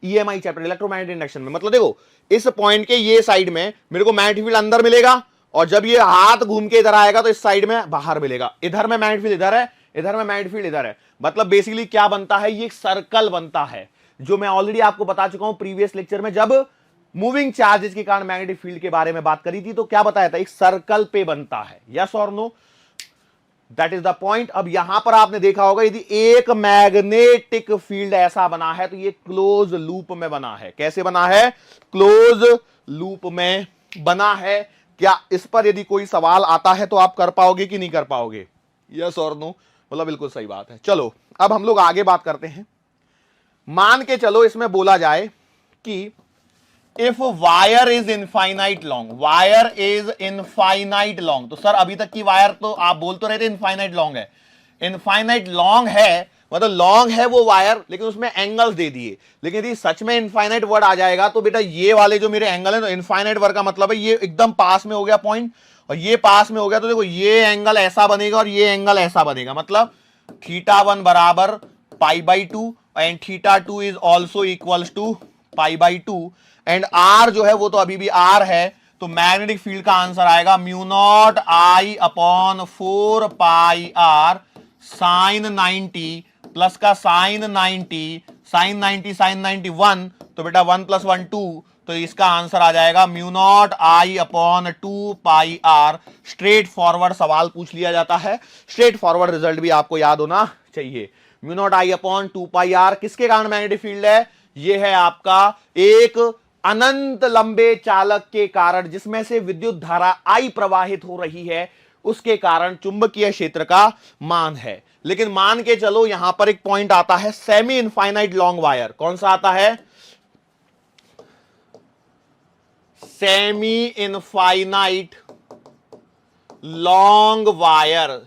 ईएमआई चैप्टर इलेक्ट्रोमैग्नेटिक इंडक्शन में, मतलब देखो इस पॉइंट के ये साइड में मेरे को मैग्नेटिक फील्ड अंदर मिलेगा, और जब ये हाथ घूम के इधर आएगा तो इस साइड में बाहर मिलेगा। इधर में मैग्नेटिक फील्ड इधर है, इधर में मैग्नेटिक फील्ड इधर है। मतलब बेसिकली क्या बनता है, ये एक सर्कल बनता है, जो मैं ऑलरेडी आपको बता चुका हूं प्रीवियस लेक्चर में, जब मूविंग चार्जेस के कारण मैग्नेटिक फील्ड के बारे में बात करी थी, तो क्या बताया था, एक सर्कल पे बनता है। यस और no, that is the point. अब यहां पर आपने देखा होगा, यदि एक मैग्नेटिक फील्ड ऐसा बना है तो ये क्लोज लूप में बना है। कैसे बना है? क्लोज लूप में बना है। क्या इस पर यदि कोई सवाल आता है तो आप कर पाओगे कि नहीं कर पाओगे? यस और नो, मतलब बिल्कुल सही बात है। चलो अब हम लोग आगे बात करते हैं। मान के चलो इसमें बोला जाए कि if wire is infinite long, wire is infinite long, तो सर अभी तक की वायर तो आप बोल तो रहे थे इनफाइनाइट लॉन्ग है। इनफाइनाइट लॉन्ग है, मतलब लॉन्ग है वो वायर, लेकिन उसमें एंगल्स दे दिए। लेकिन यदि सच में इनफाइनाइट वर्ड आ जाएगा तो बेटा ये वाले जो मेरे एंगल है, तो इनफाइनाइट वर्ड का मतलब है ये एकदम पास में हो गया पॉइंट, और ये पास में हो गया, तो देखो ये एंगल ऐसा बनेगा और ये एंगल ऐसा बनेगा। मतलब θ1 बराबर π/2 and θ2 is also equals to π/2, and R जो है वो तो अभी भी आर है, तो मैग्नेटिक फील्ड का आंसर आएगा mu not I upon 4πr sine 90 plus का साइन 90, साइन 90 साइन 91, तो बेटा 1 + 1 2, तो इसका आंसर आ जाएगा mu not I upon 2 pi R. Straightforward सवाल पूछ लिया जाता है, स्ट्रेट फॉरवर्ड रिजल्ट भी आपको याद होना चाहिए। Mu not I upon 2 pi R किसके कारण मैग्नेटिक फील्ड है? ये है आपका एक अनंत लंबे चालक के कारण, जिसमें से विद्युत धारा आई प्रवाहित हो रही है, उसके कारण चुंबकीय क्षेत्र का मान है। लेकिन मान के चलो, यहां पर एक पॉइंट आता है सेमी इनफाइनाइट लॉन्ग वायर। कौन सा आता है? Semi infinite long wire.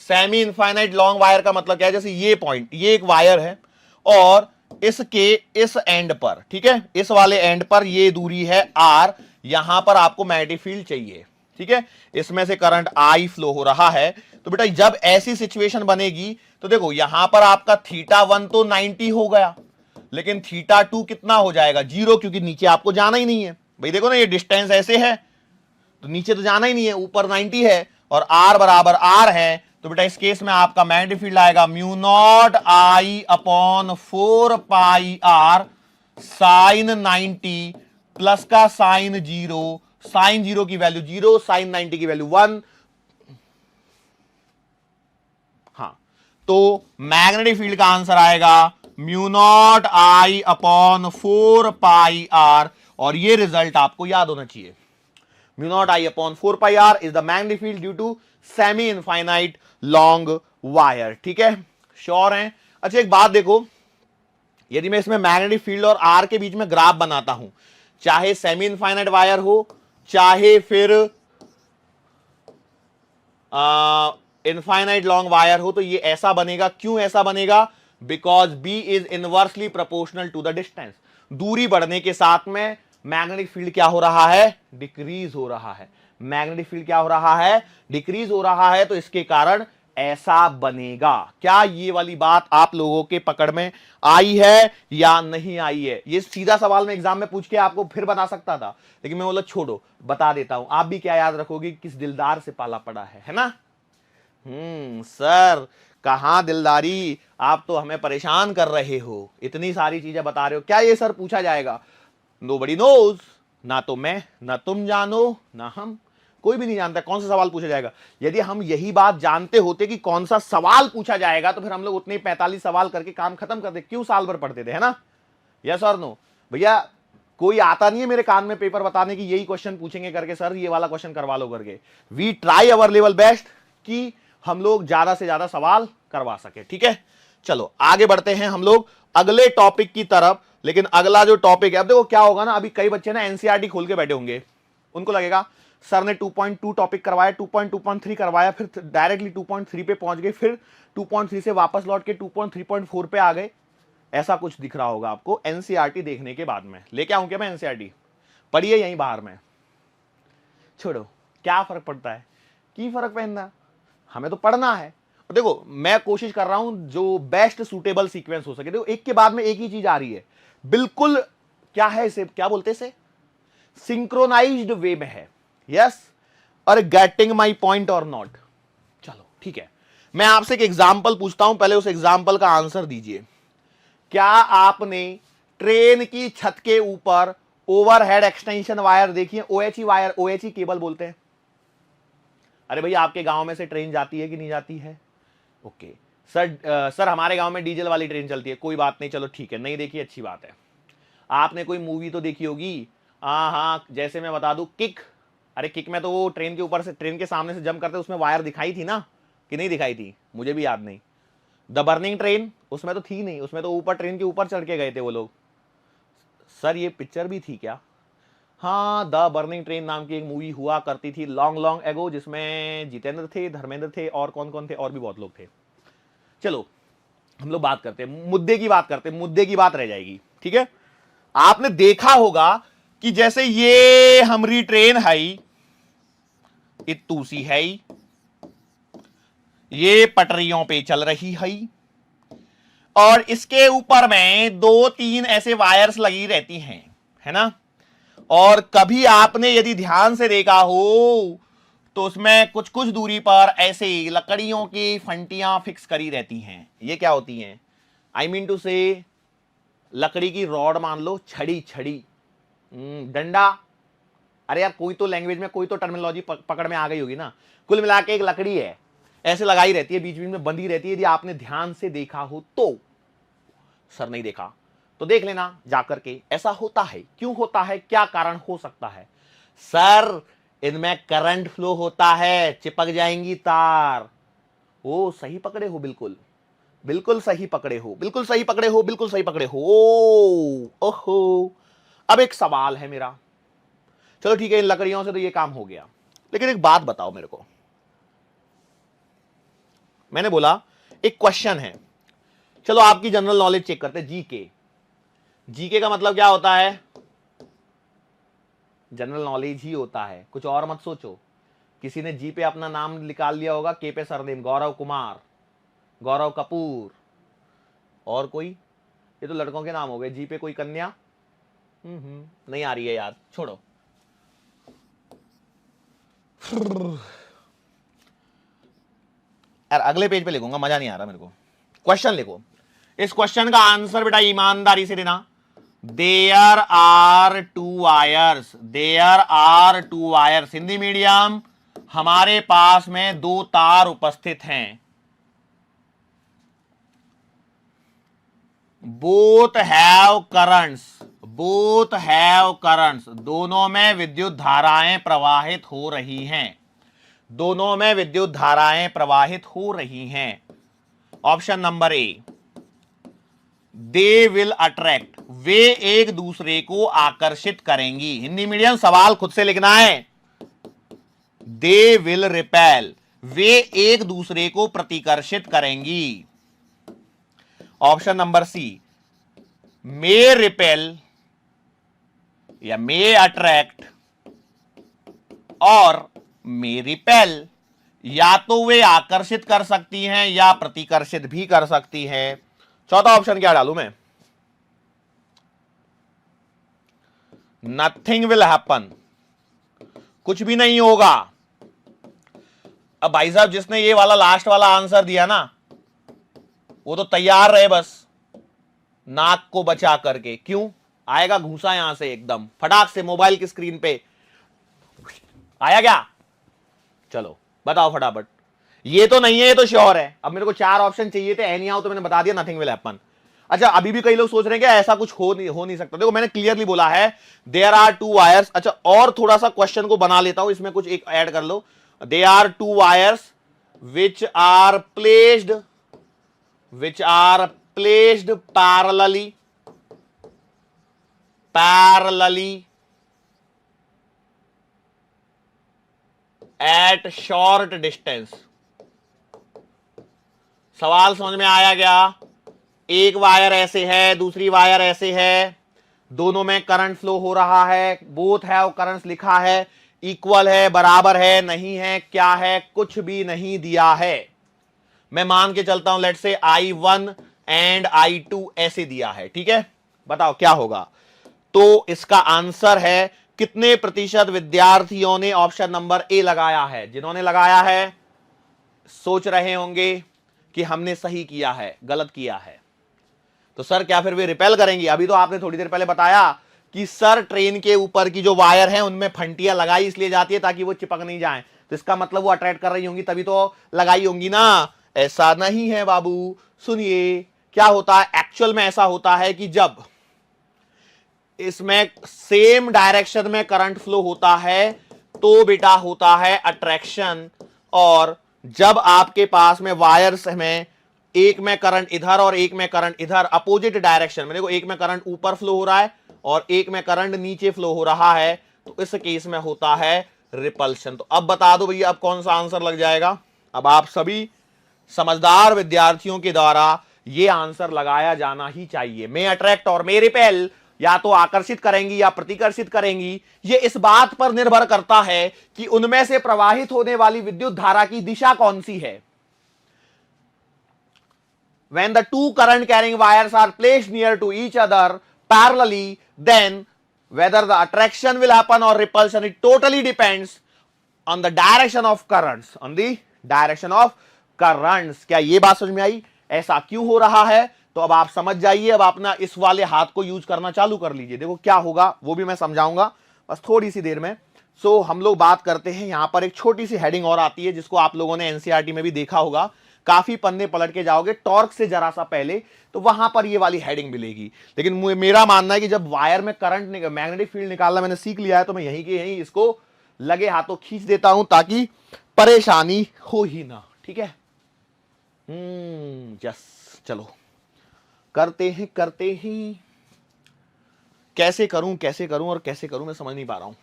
Semi infinite long wire का मतलब क्या है? जैसे ये पॉइंट, ये एक वायर है और इसके इस एंड पर, ठीक है, इस वाले एंड पर ये दूरी है आर, यहां पर आपको मैग्नेटिक फील्ड चाहिए, ठीक है। इसमें से करंट आई फ्लो हो रहा है। तो बेटा जब ऐसी सिचुएशन बनेगी तो देखो यहां पर आपका θ1 तो 90 हो गया, लेकिन θ2 कितना हो जाएगा? 0, क्योंकि नीचे आपको जाना ही नहीं है। भाई देखो ना, ये डिस्टेंस ऐसे है तो नीचे तो जाना ही नहीं है, ऊपर 90 है और r बराबर r है। तो बेटा इस केस में आपका मैग्नेटिक फील्ड आएगा mu not I upon 4 pi R sine 90 plus का साइन 0, साइन 0 की वैल्यू 0, साइन 90 की वैल्यू 1। हाँ, तो मैग्नेटिक फील्ड का आंसर आएगा mu not I upon 4 pi R, और ये रिजल्ट आपको याद होना चाहिए। Mu not I upon 4 pi R is the magnetic field due to semi infinite long wire. ठीक है, श्योर हैं? अच्छा एक बात देखो, यदि मैं इसमें मैग्नेटिक फील्ड और आर के बीच में ग्राफ बनाता हूं, चाहे सेमी इनफाइनाइट वायर हो चाहे फिर इनफाइनाइट लॉन्ग वायर हो, तो ये ऐसा बनेगा। क्यों ऐसा बनेगा? Because B is inversely proportional to the distance. दूरी बढ़ने के साथ में मैग्नेटिक फील्ड क्या हो रहा है? डिक्रीज हो रहा है। मैग्नेटिक फील्ड क्या हो रहा है? डिक्रीज हो रहा है, तो इसके कारण ऐसा बनेगा। क्या ये वाली बात आप लोगों के पकड़ में आई है या नहीं आई है? ये सीधा सवाल में एग्जाम में पूछ के आपको फिर बता सकता था, लेकिन मैं बोला छोड़ो, बता देता हूं। आप भी क्या याद रखोगे? किस दिलदार से पाला पड़ा है ना? सर कहां दिलदारी, आप तो हमें परेशान कर रहे हो, इतनी सारी चीजें बता रहे हो। क्या ये सर पूछा जाएगा? नोबडी नोज, ना तो मैं, ना तुम जानो, ना हम, कोई भी नहीं जानता कौन सा सवाल पूछा जाएगा। यदि हम यही बात जानते होते कि कौन सा सवाल पूछा जाएगा, तो फिर हम लोग उतने 45 सवाल करके काम खत्म कर दे। क्यों साल भर पढ़ते थे, है ना? यस और नो? भैया कोई आता नहीं है मेरे कान में पेपर बताने की यही क्वेश्चन पूछेंगे करके, सर ये वाला क्वेश्चन करवा लो करके। We try our level best कि हम लोग ज्यादा से ज्यादा सवाल करवा सके। ठीक है, चलो आगे बढ़ते हैं हम लोग अगले टॉपिक की तरफ। लेकिन अगला जो टॉपिक है, अब देखो क्या होगा ना, अभी कई बच्चे ना एनसीईआरटी खोल के बैठे होंगे, उनको लगेगा सर ने 2.2 टॉपिक करवाया, 2.2.3 करवाया, फिर डायरेक्टली 2.3 पे पहुंच गए, फिर 2.3 से वापस लौट के 2.3.4 पे आ गए। ऐसा कुछ दिख रहा होगा आपको एनसीईआरटी देखने के बाद में। लेके आऊं क्या मैं एनसीईआरटी? पढ़िए यहीं बाहर में, छोड़ो, क्या फर्क पड़ता है? की फर्क पहनना, हमें तो पढ़ना है। और देखो मैं कोशिश कर रहा हूं जो बेस्ट सूटेबल सीक्वेंस हो सके। देखो एक के बाद में एक ही चीज आ रही है, बिल्कुल क्या है इसे, क्या बोलते हैं इसे, सिंक्रोनाइज्ड वे में है। यस, और गेटिंग माई पॉइंट और नॉट? चलो ठीक है, मैं आपसे एक एग्जाम्पल पूछता हूं, पहले उस एग्जाम्पल का आंसर दीजिए। क्या आपने ट्रेन की छत के ऊपर ओवरहेड एक्सटेंशन वायर देखी है? ओएचई वायर, ओएचई केबल बोलते हैं। अरे भैया आपके गांव में से ट्रेन जाती है कि नहीं जाती है? ओके सर हमारे गांव में डीजल वाली ट्रेन चलती है। कोई बात नहीं, चलो ठीक है, नहीं देखी अच्छी बात है। आपने कोई मूवी तो देखी होगी, हाँ, जैसे मैं बता दूं किक। अरे किक में तो वो ट्रेन के ऊपर से, ट्रेन के सामने से जंप करते उसमें वायर दिखाई थी ना, कि नहीं दिखाई थी? मुझे भी याद नहीं। द बर्निंग ट्रेन, उसमें तो थी नहीं, उसमें तो ऊपर ट्रेन के ऊपर चढ़ के गए थे वो लोग। सर ये पिक्चर भी थी क्या? हाँ, द बर्निंग ट्रेन नाम की एक मूवी हुआ करती थी लॉन्ग लॉन्ग एगो, जिसमें जितेंद्र थे, धर्मेंद्र थे, और कौन कौन थे, और भी बहुत लोग थे। चलो हम लोग बात करते हैं, मुद्दे की बात करते हैं, मुद्दे की बात रह जाएगी। ठीक है, आपने देखा होगा कि जैसे ये हमारी ट्रेन है, इतू सी है, ये पटरियों पे चल रही है, और इसके ऊपर में 2-3 ऐसे वायर्स लगी रहती हैं, है ना? और कभी आपने यदि ध्यान से देखा हो तो उसमें कुछ कुछ दूरी पर ऐसे लकड़ियों की फंटियां फिक्स करी रहती हैं। ये क्या होती हैं? आई मीन टू से लकड़ी की रॉड मान लो, छड़ी छड़ी, डंडा। अरे यार कोई तो लैंग्वेज में कोई तो टर्मिनोलॉजी पकड़ में आ गई होगी ना। कुल मिला के एक लकड़ी है, ऐसे लगाई रहती है, बीच बीच में बंधी रहती है। यदि आपने ध्यान से देखा हो तो, सर नहीं देखा तो देख लेना जाकर के। ऐसा होता है, क्यों होता है, क्या कारण हो सकता है? सर इनमें करंट फ्लो होता है, चिपक जाएंगी तार। ओ सही पकड़े हो, बिल्कुल बिल्कुल सही पकड़े हो, बिल्कुल सही पकड़े हो, बिल्कुल सही पकड़े हो। ओहो, अब एक सवाल है मेरा। चलो ठीक है, इन लकड़ियों से तो ये काम हो गया, लेकिन एक बात बताओ मेरे को। मैंने बोला एक क्वेश्चन है, चलो आपकी जनरल नॉलेज चेक करते हैं। जीके, जीके का मतलब क्या होता है? जनरल नॉलेज ही होता है, कुछ और मत सोचो। किसी ने जी पे अपना नाम निकाल लिया होगा, के पे सरनेम, गौरव कुमार, गौरव कपूर, और कोई, ये तो लड़कों के नाम हो गए। जी पे कोई कन्या, नहीं आ रही है याद, छोड़ो। यार अगले पेज पे लिखूंगा, मजा नहीं आ रहा मेरे को। क्वेश्चन लिखो, इस क्वेश्चन का आंसर बेटा ईमानदारी से देना। There are two wires, there are two wires. Hindi medium, हमारे पास में दो तार उपस्थित हैं। Both have currents, both have currents. दोनों में विद्युत धाराएं प्रवाहित हो रही हैं, दोनों में विद्युत धाराएं प्रवाहित हो रही हैं। Option number A, they will attract, वे एक दूसरे को आकर्षित करेंगी। हिंदी मीडियम सवाल खुद से लिखना है। दे विल रिपेल, वे एक दूसरे को प्रतिकर्षित करेंगी। ऑप्शन नंबर सी, मे रिपेल या मे अट्रैक्ट और मे रिपेल। या तो वे आकर्षित कर सकती हैं या प्रतिकर्षित भी कर सकती हैं। चौथा ऑप्शन क्या डालूं मैं? नथिंग विल हैपन, कुछ भी नहीं होगा। अब भाई साहब जिसने ये वाला लास्ट वाला आंसर दिया ना, वो तो तैयार रहे बस नाक को बचा करके। क्यों आएगा घूसा यहां से एकदम फटाक से मोबाइल की स्क्रीन पे आया क्या? चलो बताओ फटाफट। ये तो नहीं है, ये तो श्योर है। अब मेरे को चार ऑप्शन चाहिए थे, एनी आओ तो मैंने बता दिया नथिंग विल हैपन। अच्छा अभी भी कई लोग सोच रहे हैं कि ऐसा कुछ हो नहीं सकता। देखो मैंने क्लियरली बोला है देयर आर टू वायर्स। अच्छा और थोड़ा सा क्वेश्चन को बना लेता हूं, इसमें कुछ एक ऐड कर लो। They are two wires which are placed parallelly at short distance. सवाल समझ में आया क्या? एक वायर ऐसे है, दूसरी वायर ऐसे है, दोनों में करंट फ्लो हो रहा है। बोथ हैव करंट्स लिखा है, इक्वल है, बराबर है, नहीं है, क्या है, कुछ भी नहीं दिया है। मैं मान के चलता हूं let's say I1 and I2 ऐसे दिया है, ठीक है। बताओ क्या होगा? तो इसका आंसर है, कितने प्रतिशत विद्यार्थियों ने ऑप्शन नंबर ए लगाया है? जिन्होंने लगाया है सोच रहे होंगे कि हमने सही किया है, गलत किया है। तो सर क्या फिर वे रिपेल करेंगी? अभी तो आपने थोड़ी देर पहले बताया कि सर ट्रेन के ऊपर की जो वायर है उनमें फंटियां लगाई इसलिए जाती है ताकि वो चिपक नहीं जाए। तो इसका मतलब वो अट्रैक्ट कर रही होंगी, तभी तो लगाई होंगी ना। ऐसा नहीं है बाबू, सुनिए क्या होता है एक्चुअल में। ऐसा होता है कि जब इसमें सेम डायरेक्शन में करंट फ्लो होता है तो बेटा होता है अट्रैक्शन। और जब आपके पास में वायर्स में एक में करंट इधर और एक में करंट इधर, अपोजिट डायरेक्शन में, देखो एक में करंट ऊपर फ्लो हो रहा है और एक में करंट नीचे फ्लो हो रहा है, तो इस केस में होता है रिपल्शन। तो अब बता दो भैया अब कौन सा आंसर लग जाएगा? अब आप सभी समझदार विद्यार्थियों के द्वारा यह आंसर लगाया जाना ही चाहिए। मे अट्रैक्ट और मे रिपेल या तो आकर्षित करेंगी या प्रतिकर्षित करेंगी। यह इस बात पर निर्भर करता है कि उनमें से प्रवाहित होने वाली विद्युत धारा की दिशा कौन सी है। When the two current carrying wires are placed near to each other parallelly, then whether the attraction will happen or repulsion, it totally depends on the direction of currents, on the direction of currents। क्या ये बात समझ में आई? ऐसा क्यों हो रहा है? तो अब आप समझ जाइए, अब आप ना इस वाले हाथ को यूज करना चालू कर लीजिए। देखो क्या होगा वो भी मैं समझाऊंगा बस थोड़ी सी देर में। सो हम लोग बात करते हैं, यहां पर एक छोटी सी हेडिंग और आती है जिसको आप लोगों ने एनसीईआरटी में भी देखा होगा, काफी पन्ने पलट के जाओगे टॉर्क से जरा सा पहले, तो वहां पर ये वाली हेडिंग मिलेगी। लेकिन मेरा मानना है कि जब वायर में करंट मैग्नेटिक फील्ड निकालना मैंने सीख लिया है, तो मैं यहीं के यहीं इसको लगे हाथों खींच देता हूं ताकि परेशानी हो ही ना। ठीक है, यस, चलो करते हैं। कैसे करूं और कैसे करूं मैं समझ नहीं पा रहा हूं।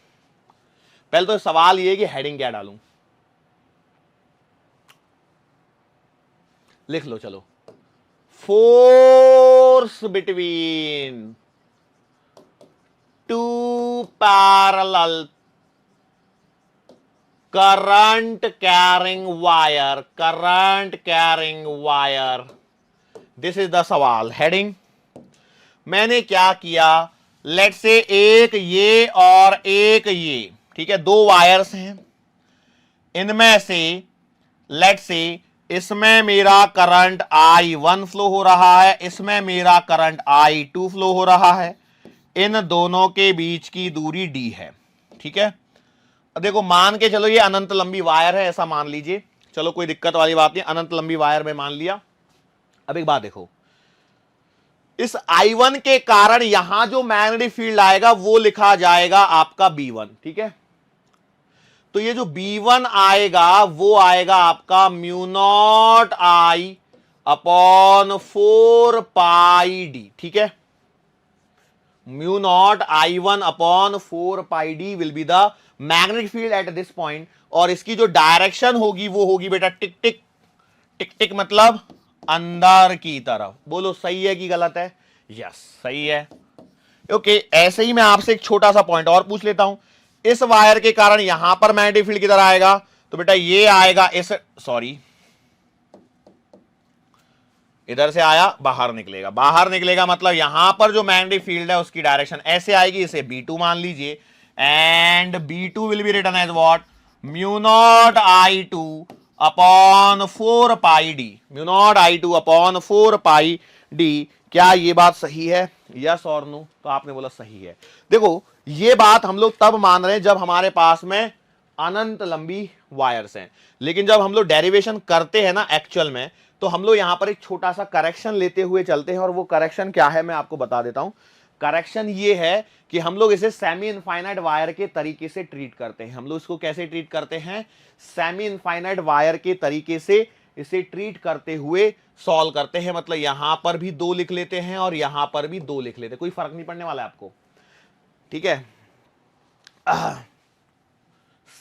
पहले तो सवाल ये कि हेडिंग क्या डालूं, लिख लो चलो। Force between two parallel current carrying wire, this is the सवाल हेडिंग। मैंने क्या किया, लेट से एक ये और एक ये, ठीक है, दो वायर्स हैं, इनमें से लेट से इसमें मेरा करंट I1 फ्लो हो रहा है, इसमें मेरा करंट I2 फ्लो हो रहा है, इन दोनों के बीच की दूरी d है। ठीक है, देखो मान के चलो ये अनंत लंबी वायर है, ऐसा मान लीजिए, चलो कोई दिक्कत वाली बात नहीं, अनंत लंबी वायर में मान लिया। अब एक बात देखो, इस I1 के कारण यहां जो मैग्नेटिक फील्ड आएगा वो लिखा जाएगा आपका B1। ठीक है, तो ये जो B1 आएगा वो आएगा आपका mu naught I upon 4 pi D. ठीक है, mu not I1 upon 4 pi D will be the magnetic field at this point, और इसकी जो डायरेक्शन होगी वो होगी बेटा टिक टिक, टिक टिक मतलब अंदर की तरफ। बोलो सही है कि गलत है? यस सही है। ओके, ऐसे ही मैं आपसे एक छोटा सा पॉइंट और पूछ लेता हूं, इस वायर के कारण यहां पर मैग्नेटिक फील्ड किधर आएगा, तो बेटा ये आएगा इस, सॉरी इधर से आया बाहर निकलेगा, बाहर निकलेगा मतलब यहां पर जो मैग्नेटिक फील्ड है उसकी डायरेक्शन ऐसे आएगी, इसे B2 मान लीजिए, and B2 will be written as what, mu naught I2 upon 4 pi D, mu naught I2 upon 4 pi D. क्या ये बात सही है? यस और नो? तो आपने बोला सही है। देखो ये बात हम लोग तब मान रहे हैं जब हमारे पास में अनंत लंबी वायर्स हैं, लेकिन जब हम लोग डेरिवेशन करते हैं ना एक्चुअल में, तो हम लोग यहां पर एक छोटा सा करेक्शन लेते हुए चलते हैं, और वो करेक्शन क्या है मैं आपको बता देता हूं। करेक्शन ये है कि हम लोग इसे सेमी इनफाइनाइट वायर के तरीके से ट्रीट करते हैं। हम लोग इसको कैसे ट्रीट करते हैं? सेमी इनफाइनाइट वायर के तरीके से इसे ट्रीट करते हुए सॉल्व करते हैं। मतलब यहां पर भी 2 लिख लेते हैं और यहां पर भी 2 लिख लेते हैं, कोई फर्क नहीं पड़ने वाला है आपको। ठीक है,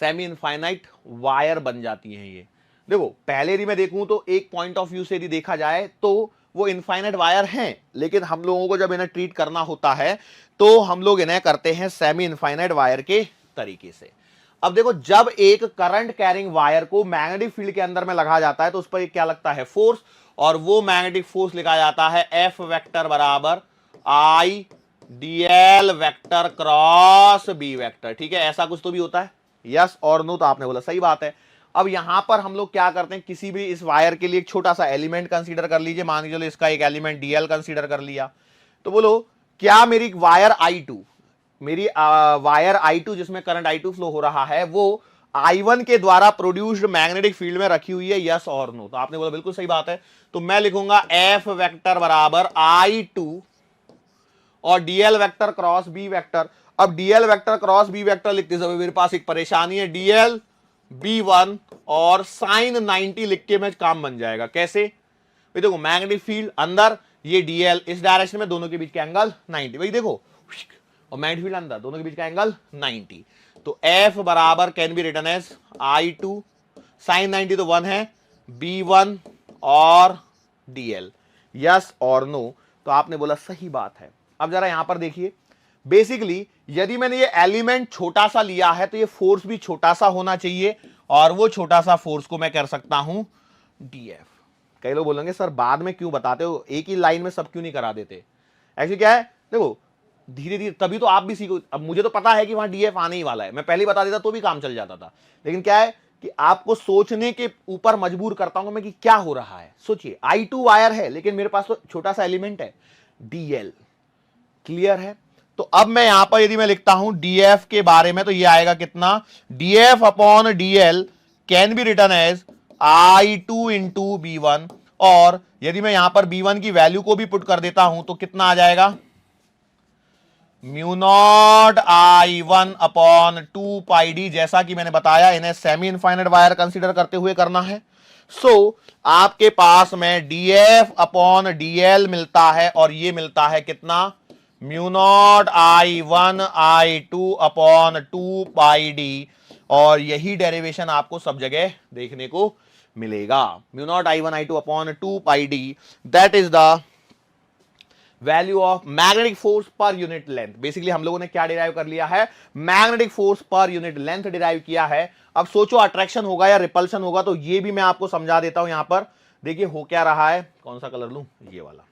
सेमी इनफाइनाइट वायर बन जाती हैं ये। देखो पहले यदि मैं देखूं तो एक पॉइंट ऑफ व्यू से यदि देखा जाए तो वो इनफाइनाइट वायर हैं, लेकिन हम लोगों को जब इन्हें ट्रीट करना होता है तो हम लोग इन्हें करते हैं सेमी इनफाइनाइट वायर के तरीके से। अब देखो जब एक करंट कैरिंग वायर को मैग्नेटिक फील्ड के अंदर में लगा जाता है तो उस पर क्या लगता है? फोर्स, और वो मैग्नेटिक फोर्स लिखा जाता है F वेक्टर बराबर I dl vector cross B vector. ठीक है, ऐसा कुछ तो भी होता है। यस और नो? तो आपने बोला सही बात है। अब यहां पर हम लोग क्या करते हैं, किसी भी इस वायर के लिए एक छोटा सा एलिमेंट कंसीडर कर लीजिए, मान लीजिए इसका एक एलिमेंट dl कंसीडर कर लिया, तो बोलो क्या मेरी वायर I2, मेरी वायर I2 जिसमें करंट I2 फ्लो हो रहा है वो I1 के द्वारा प्रोड्यूस्ड मैग्नेटिक फील्ड में रखी हुई है? यस और नो? तो आपने बोला बिल्कुल सही बात है। तो मैं लिखूंगा F वेक्टर बराबर I2 और dl vector cross B vector. अब dl vector cross B vector लिखते समय मेरे पास एक परेशानी है, dl B1 और साइन 90 लिख के मैं काम बन जाएगा। कैसे? भाई देखो मैग्नेटिक फील्ड अंदर, ये dl इस डायरेक्शन में, दोनों के बीच का एंगल 90। भाई देखो, और मैग्नेटिक फील्ड अंदर, दोनों के बीच का एंगल 90। तो F बराबर can be written as I2 sine 90 तो 1 है, B1 और dl। यस और नो? तो आपने बोला सही बात है। अब जरा यहां पर देखिए, बेसिकली यदि मैंने ये एलिमेंट छोटा सा लिया है तो ये फोर्स भी छोटा सा होना चाहिए, और वो छोटा सा फोर्स को मैं कर सकता हूं df। कई लोग बोलेंगे सर बाद में क्यों बताते हो, एक ही लाइन में सब क्यों नहीं करा देते? एक्चुअली क्या है, देखो धीरे धीरे तभी तो आप भी सीखो। अब मुझे तो पता है कि वहां df आने ही वाला है, मैं पहले ही बता देता तो भी काम चल जाता था, लेकिन क्या है कि आपको सोचने के ऊपर मजबूर करता हूं मैं कि क्या हो रहा है। सोचिए I2 वायर है लेकिन मेरे पास तो छोटा सा एलिमेंट है DL, क्लियर है। तो अब मैं यहां पर यदि मैं लिखता हूं DF के बारे में तो ये आएगा कितना, DF upon DL can be written as I2 into B1, और यदि मैं यहां पर B1 की वैल्यू को भी पुट कर देता हूं तो कितना आ जाएगा, mu not I1 upon 2 pi D. जैसा कि मैंने बताया इन्हें सेमी इनफाइनाइट वायर कंसीडर करते हुए करना है। आपके पास में DF अपॉन DL मिलता है और ये मिलता है कितना, mu naught I1 I2 upon 2 पाई डी, और यही डेरिवेशन आपको सब जगह देखने को मिलेगा। Mu naught I1 I2 upon 2 pi D, that is the value of magnetic force per unit length. Basically हम लोगों ने क्या डिराइव कर लिया है, magnetic force per unit length derive किया है। अब सोचो अट्रैक्शन होगा या रिपल्शन होगा, तो ये भी मैं आपको समझा देता हूं। यहां पर देखिए हो क्या रहा है, कौन सा कलर लूं, ये वाला।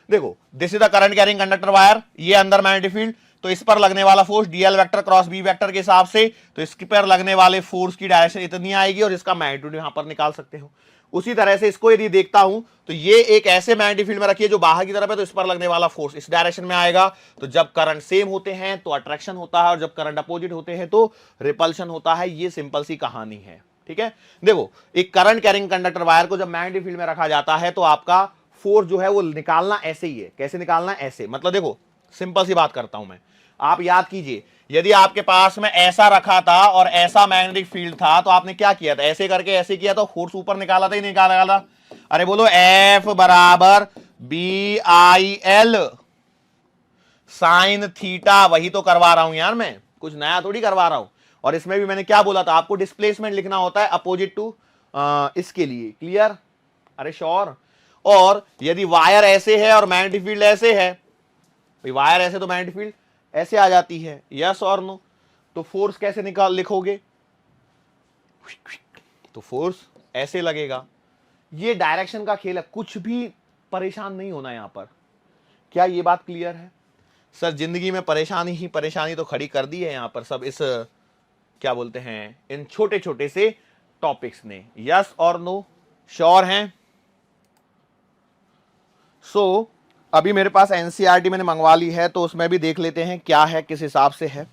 देखो this is the current carrying conductor wire, ये अंदर मैग्नेटिक फील्ड, तो इस पर लगने वाला force DL vector cross B vector के हिसाब से, तो इस पर लगने वाले फोर्स की डायरेक्शन इतनी आएगी और इसका मैग्नीट्यूड यहां पर निकाल सकते हो। उसी तरह से इसको यदि देखता हूं तो ये एक ऐसे मैग्नेटिक फील्ड में रखिए जो बाहर की तरफ है, तो इस पर लगने वाला फोर्स इस डायरेक्शन में आएगा। तो जब करंट सेम होते हैं तो अट्रैक्शन होता है और जब करंट अपोजिट होते हैं तो रिपल्शन होता है। ये सिंपल सी कहानी है, ठीक है। देखो एक करंट कैरिंग कंडक्टर वायर को जब मैग्नेटिक फील्ड में रखा जाता है तो आपका फोर्स जो है वो निकालना ऐसे ही है। कैसे निकालना है, ऐसे, मतलब देखो सिंपल सी बात करता हूं मैं, आप याद कीजिए यदि आपके पास में ऐसा रखा था और ऐसा मैग्नेटिक फील्ड था तो आपने क्या किया था, ऐसे करके ऐसे किया तो फोर्स ऊपर निकाला था ही निकाला था। अरे बोलो F बराबर BIL साइन थीटा, वही तो करवा रहा हूं यार, मैं कुछ नया थोड़ी करवा रहा हूं। और इसमें भी मैंने क्या बोला था, आपको डिस्प्लेसमेंट लिखना होता है अपोजिट टू इसके लिए, क्लियर, अरे श्योर। और यदि वायर ऐसे है और मैग्नेटिक फील्ड ऐसे है, वायर ऐसे तो मैग्नेटिक फील्ड ऐसे आ जाती है, यस और नो, तो फोर्स कैसे निकाल लिखोगे, तो फोर्स ऐसे लगेगा। ये डायरेक्शन का खेल है, कुछ भी परेशान नहीं होना यहां पर। क्या ये बात क्लियर है? सर जिंदगी में परेशानी ही परेशानी तो खड़ी कर दी है यहां पर सब इस क्या बोलते हैं इन छोटे छोटे से टॉपिक्स ने, यस और नो, श्योर हैं? अभी मेरे पास एनसीईआरटी मैंने मंगवा ली है तो उसमें भी देख लेते हैं क्या है, किस हिसाब से है।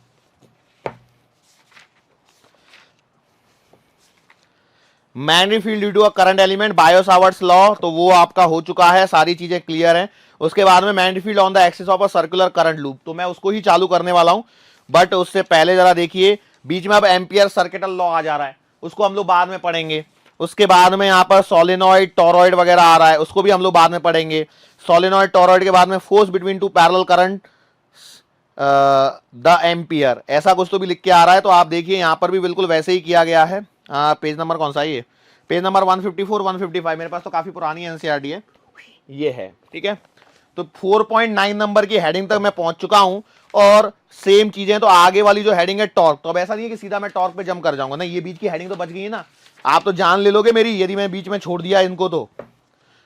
Magnetic field due to a current element, Biot Savart's law, तो वो आपका हो चुका है, सारी चीजें क्लियर हैं। उसके बाद में magnetic field on the axis of a circular current loop, तो मैं उसको ही चालू करने वाला हूं, बट उससे पहले जरा देखिए बीच में अब एम्पियर सर्किटल लॉ आ जा रहा है, उसको हम लोग बाद में पढ़ेंगे। उसके बाद में यहां पर सोलेनॉइड टॉरॉइड वगैरह आ रहा है, उसको भी हम लोग बाद में पढ़ेंगे। सोलेनॉइड टॉरॉइड के बाद में force between two parallel current the ampere, ऐसा कुछ तो भी लिख के आ रहा है। तो आप देखिए यहां पर भी बिल्कुल वैसे ही किया गया है। पेज नंबर कौन सा है ये, पेज नंबर 154 155, मेरे पास तो काफी पुरानी एनसीईआरटी है, ये है, ठीक है। तो 4.9 नंबर की हेडिंग तक मैं पहुंच चुका हूं और सेम चीजें, तो आगे वाली जो हेडिंग है टॉर्क, तो अब ऐसा नहीं है कि सीधा मैं टॉर्क पे जंप कर जाऊंगा ना, ये बीच की हेडिंग तो बच गई है ना, आप तो जान ले लोगे मेरी, यदि मैं बीच में छोड़ दिया इनको तो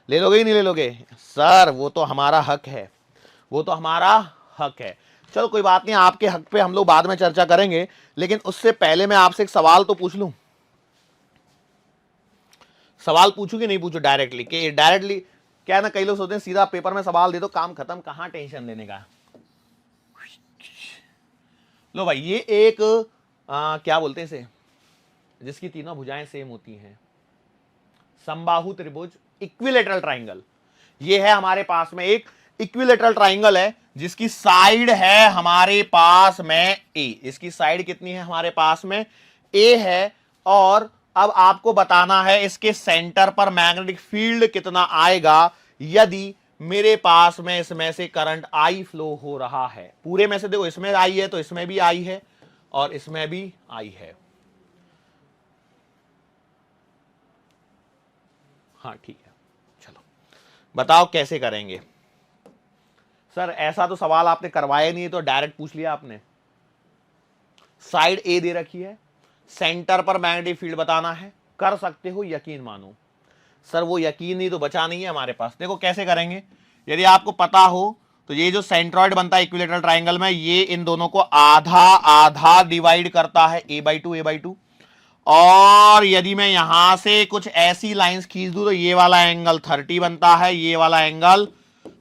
ले लोगे ही नहीं ले लोगे सर, वो तो हमारा हक है, वो तो हमारा हक है। चलो कोई बात नहीं, आपके हक पे हम लोग बाद में चर्चा करेंगे, लेकिन उससे पहले मैं आपसे एक सवाल तो पूछ लूं। सवाल पूछू कि नहीं पूछू डायरेक्टली, कि डायरेक्टली क्या ना, कई लोग सोचते हैं सीधा पेपर में सवाल दे दो काम खत्म, कहां टेंशन लेने का। लो भाई ये एक क्या बोलते हैं इसे, जिसकी तीनों भुजाएं सेम होती हैं, समबाहु त्रिभुज, इक्विलेटरल ट्राइंगल। ये है हमारे पास में एक इक्विलेटरल ट्राइंगल है जिसकी साइड है हमारे पास में ए, इसकी साइड कितनी है हमारे पास में ए है, और अब आपको बताना है इसके सेंटर पर मैग्नेटिक फील्ड कितना आएगा यदि मेरे पास में इसमें से करंट आई फ्लो हो रहा है। पूरे में से देखो, इसमें आई है तो इसमें भी आई है और इसमें भी आई है। हाँ ठीक है, चलो बताओ कैसे करेंगे। सर ऐसा तो सवाल आपने करवाया नहीं है तो डायरेक्ट पूछ लिया आपने। साइड ए दे रखी है, सेंटर पर मैग्नेटिक फील्ड बताना है, कर सकते हो, यकीन मानो। सर वो यकीन नहीं तो बचा नहीं है हमारे पास। देखो कैसे करेंगे, यदि आपको पता हो तो ये जो सेंट्रॉइड बनता है इक्विलेटरल ट्राइंगल में, ये इन दोनों को आधा आधा डिवाइड करता है, a/2 a/2, और यदि मैं यहां से कुछ ऐसी लाइंस खींच दूं तो ये वाला एंगल 30 बनता है, ये वाला एंगल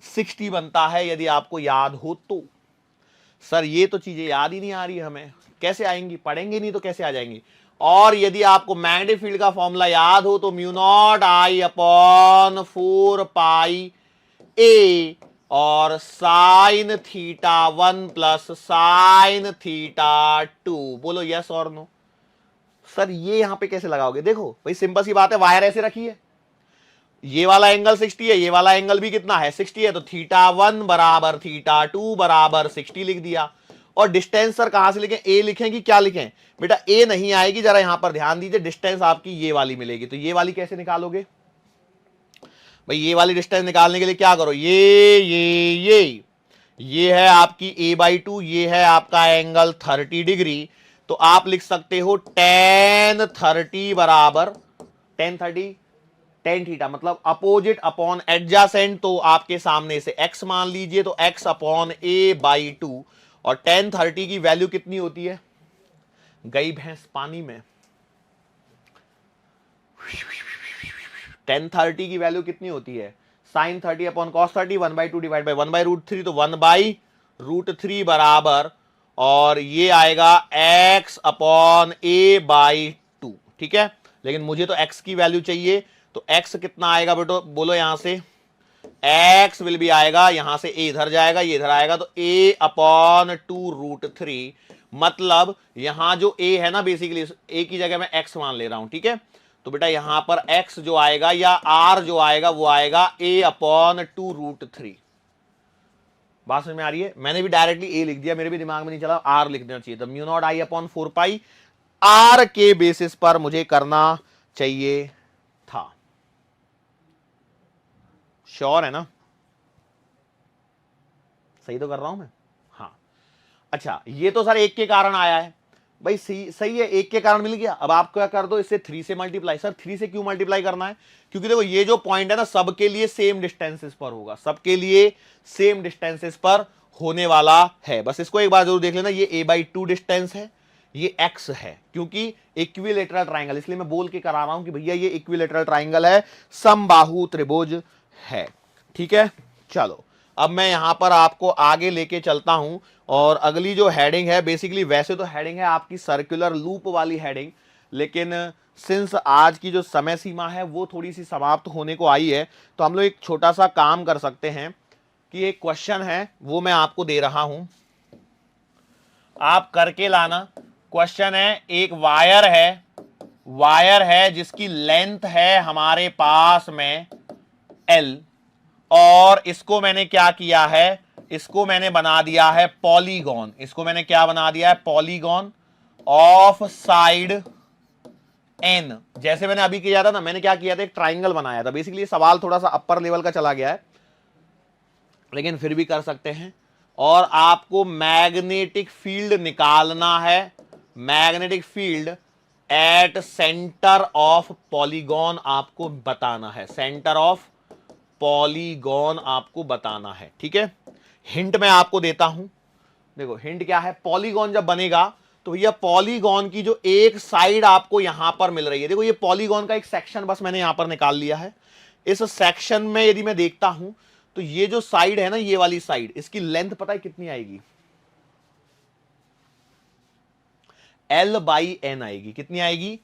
60 बनता है, यदि आपको याद हो तो। सर ये तो चीजें याद ही नहीं आ रही हमें, कैसे आएंगी? पढ़ेंगे नहीं तो कैसे आ जाएंगी? और यदि आपको मैग्नेटिक फील्ड का फॉर्मूला याद हो तो म्यू नॉट आई अपॉन 4 पाई ए और sign theta 1 plus sine theta 2। बोलो यस और नो। सर ये यहां पे कैसे लगाओगे? देखो भाई सिंपल सी बात है, वायर ऐसे रखी है, ये वाला एंगल 60 है, ये वाला एंगल भी कितना है? 60 है, तो थीटा 1 बराबर थीटा 2 बराबर 60 लिख दिया। और डिस्टेंस सर कहां से लिखें? ए लिखें कि क्या लिखें? बेटा ए नहीं आएगी, जरा यहां पर ध्यान दीजिए, डिस्टेंस आपकी ये वाली मिलेगी। तो ये वाली कैसे निकालोगे भाई? ये वाली डिस्टेंस निकालने के लिए क्या करो, ये है आपकी a/2, ये है आपका एंगल 30 डिग्री। तो आप लिख सकते हो tan 30 बराबर tan थीटा मतलब अपोजिट अपॉन एडजासेंट, तो आपके सामने से x मान लीजिए, तो x अपॉन a/2। और tan 30 की वैल्यू कितनी होती है? गई भैंस पानी में। tan 30 की वैल्यू कितनी होती है? sin 30 upon cos 30, 1/2 divide by 1/√3, तो 1/√3 बराबर, और ये आएगा x अपॉन a/2। ठीक है, लेकिन मुझे तो x की वैल्यू चाहिए, तो x कितना आएगा बेटो? बोलो यहां से x विल भी आएगा, यहां से a इधर जाएगा, ये इधर आएगा, तो a अपॉन 2√3। मतलब यहां जो a है ना, बेसिकली a की जगह मैं x मान ले रहा हूं। ठीक है, तो बेटा यहां पर x जो आएगा या r जो आएगा वो आएगा a अपॉन 2√3। बात समझ में आ रही है? मैंने भी डायरेक्टली a लिख दिया, मेरे भी दिमाग में नहीं चला r लिख देना चाहिए। तो mu naught I upon 4 pi r के बेसिस पर मुझे करना चाहिए था। श्योर है ना? सही तो कर रहा हूं मैं? हाँ। अच्छा, ये तो सर एक के कारण आया है भाई, सही है, एक के कारण मिल गया। अब आप क्या कर दो, इससे 3 से मल्टीप्लाई। सर 3 से क्यों मल्टीप्लाई करना है? क्योंकि देखो ये जो पॉइंट है ना, सबके लिए सेम डिस्टेंसेस पर होगा, सबके लिए सेम डिस्टेंसेस पर होने वाला है। बस इसको एक बार जरूर देख लेना, ये a/2 डिस्टेंस है, ये x है, क्योंकि इक्विलेटरल ट्राइंगल, इसलिए मैं बोल के करा रहा हूं कि भैया ये इक्विलेटरल ट्राइंगल है, समबाहु त्रिभुज है। ठीक है, चलो अब मैं यहां पर आपको आगे लेके चलता हूं। और अगली जो हेडिंग है, बेसिकली वैसे तो हेडिंग है आपकी सर्कुलर लूप वाली हेडिंग, लेकिन सिंस आज की जो समय सीमा है वो थोड़ी सी समाप्त होने को आई है, तो हम लोग एक छोटा सा काम कर सकते हैं कि एक क्वेश्चन है वो मैं आपको दे रहा हूं, आप करके लाना। क्वेश्चन है, एक वायर है जिसकी लेंथ है हमारे पास में L, और इसको मैंने क्या किया है, इसको मैंने बना दिया है पॉलीगॉन। इसको मैंने क्या बना दिया है? Polygon of side n। जैसे मैंने अभी किया था ना, मैंने क्या किया था, एक ट्राइंगल बनाया था। बेसिकली सवाल थोड़ा सा अपर लेवल का चला गया है, लेकिन फिर भी कर सकते हैं। और आपको मैग्नेटिक फील्ड निकालना है, magnetic field at centre of polygon आपको बताना है, सेंटर ऑफ पॉलीगॉन आपको बताना है। ठीक है, हिंट मैं आपको देता हूं। देखो हिंट क्या है, पॉलीगॉन जब बनेगा तो भैया पॉलीगॉन की जो एक साइड आपको यहां पर मिल रही है, देखो ये पॉलीगॉन का एक सेक्शन बस मैंने यहां पर निकाल लिया है। इस सेक्शन में यदि मैं देखता हूं तो ये जो साइड है ना, ये वाली साइड, इसकी लेंथ पता है कितनी आएगी? L/N आएगी। कितनी आएगी?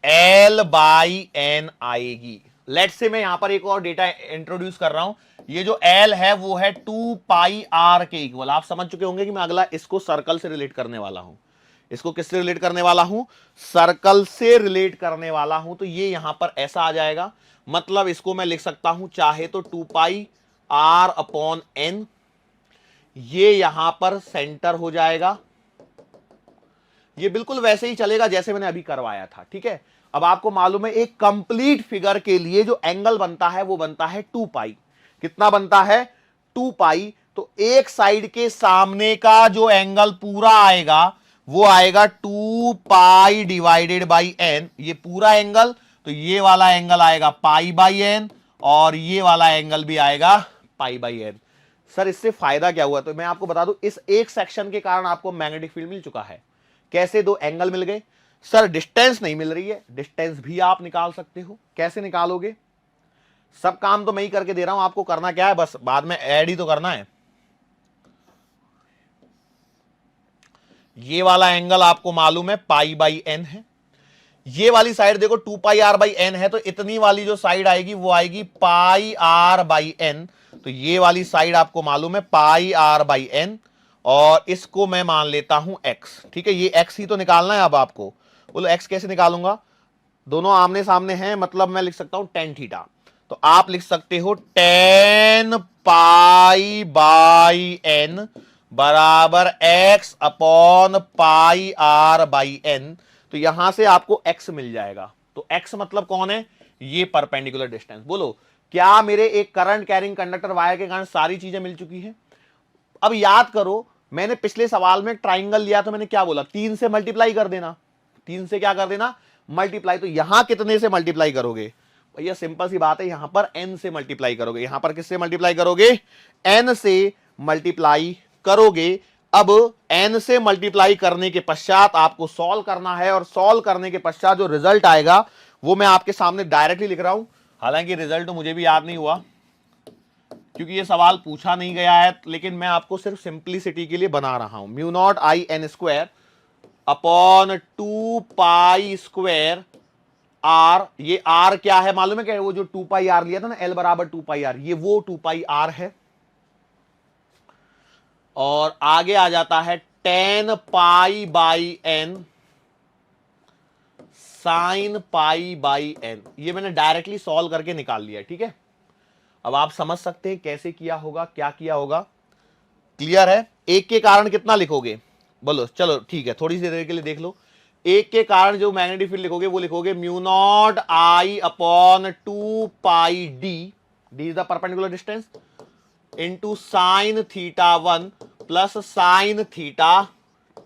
L/N आएगी। लेट्स से मैं यहां पर एक और डेटा इंट्रोड्यूस कर रहा हूं, ये जो L है वो है 2 पाई R के इक्वल। आप समझ चुके होंगे कि मैं अगला इसको सर्कल से रिलेट करने वाला हूं। इसको किससे रिलेट करने वाला हूं? सर्कल से रिलेट करने वाला हूं। तो ये यहां पर ऐसा आ जाएगा, मतलब इसको मैं लिख सकता हूं चाहे तो 2 पाई R अपॉन N, ये यहां पर सेंटर हो जाएगा। ये बिल्कुल वैसे ही चलेगा जैसे मैंने अभी करवाया था। ठीक है, अब आपको मालूम है एक कंप्लीट फिगर के लिए जो एंगल बनता है वो बनता है 2 पाई। कितना बनता है? 2 पाई। तो एक साइड के सामने का जो एंगल पूरा आएगा वो आएगा 2 पाई डिवाइडेड बाई n, ये पूरा एंगल। तो ये वाला एंगल आएगा पाई बाई n, और ये वाला एंगल भी आएगा पाई बाई n। सर इससे फायदा क्या हुआ? तो मैं आपको बता दूं, इस एक सेक्शन के कारण आपको मैग्नेटिक फील्ड मिल चुका है। कैसे? दो एंगल मिल गए। सर डिस्टेंस नहीं मिल रही है, डिस्टेंस भी आप निकाल सकते हो। कैसे निकालोगे? सब काम तो मैं ही करके दे रहा हूं, आपको करना क्या है, बस बाद में ऐड ही तो करना है। ये वाला एंगल आपको मालूम है पाई बाई एन है, ये वाली साइड देखो 2 पाई आर बाई एन है, तो इतनी वाली जो साइड आएगी वो आएगी पाई आर बाई एन। तो ये वाली साइड आपको मालूम है पाई आर बाई एन, और इसको मैं मान लेता हूं एक्स। ठीक है, ये एक्स ही तो निकालना है अब आपको। बोलो एक्स कैसे निकालूंगा? दोनों आमने सामने हैं, मतलब मैं लिख सकता हूं टेन थीटा। तो आप लिख सकते हो टेन पाई बाई एन बराबर x upon pi R by N. तो यहां से आपको x मिल जाएगा। तो x मतलब कौन है? ये परपेंडिकुलर डिस्टेंस। बोलो क्या मेरे एक करंट कैरिंग कंडक्टर वायर के कारण सारी चीजें मिल चुकी हैं? अब याद करो, मैंने पिछले सवाल में ट्राइंगल लिया तो मैंने क्या बोला? 3 से मल्टीप्लाई कर देना। 3 से क्या कर देना? मल्टीप्लाई। तो यहां कितने से मल्टीप्लाई करोगे? भैया सिंपल सी बात है, यहां पर n से मल्टीप्लाई करोगे। यहां पर किससे मल्टीप्लाई करोगे? n से मल्टीप्लाई करोगे। अब n से मल्टीप्लाई करने के पश्चात आपको सॉल्व करना है, और सॉल्व करने के पश्चात जो रिजल्ट आएगा वो मैं आपके सामने डायरेक्टली लिख रहा हूं। हालांकि रिजल्ट तो मुझे भी याद नहीं हुआ क्योंकि ये सवाल पूछा नहीं गया है, लेकिन मैं आपको सिर्फ सिंप्लिसिटी के लिए बना रहा हूं। Mu not I N square upon 2 pi square R. ये आर क्या है मालूम है क्या? वो जो 2 पाई आर लिया था ना, एल बराबर 2 पाई आर, ये वो 2 पाई आर है। और आगे आ जाता है 10 pi by N sine pi by N. ये मैंने डायरेक्टली सॉल्व करके निकाल लिया। ठीक है, अब आप समझ सकते हैं कैसे किया होगा, क्या किया होगा। क्लियर है? एक के कारण कितना लिखोगे? बोलो। चलो ठीक है, थोड़ी सी देर के लिए देख लो। एक के कारण जो मैग्नेटिक फील्ड लिखोगे वो लिखोगे mu naught I upon 2 pi D, D is the perpendicular distance, into sine theta 1 plus sine theta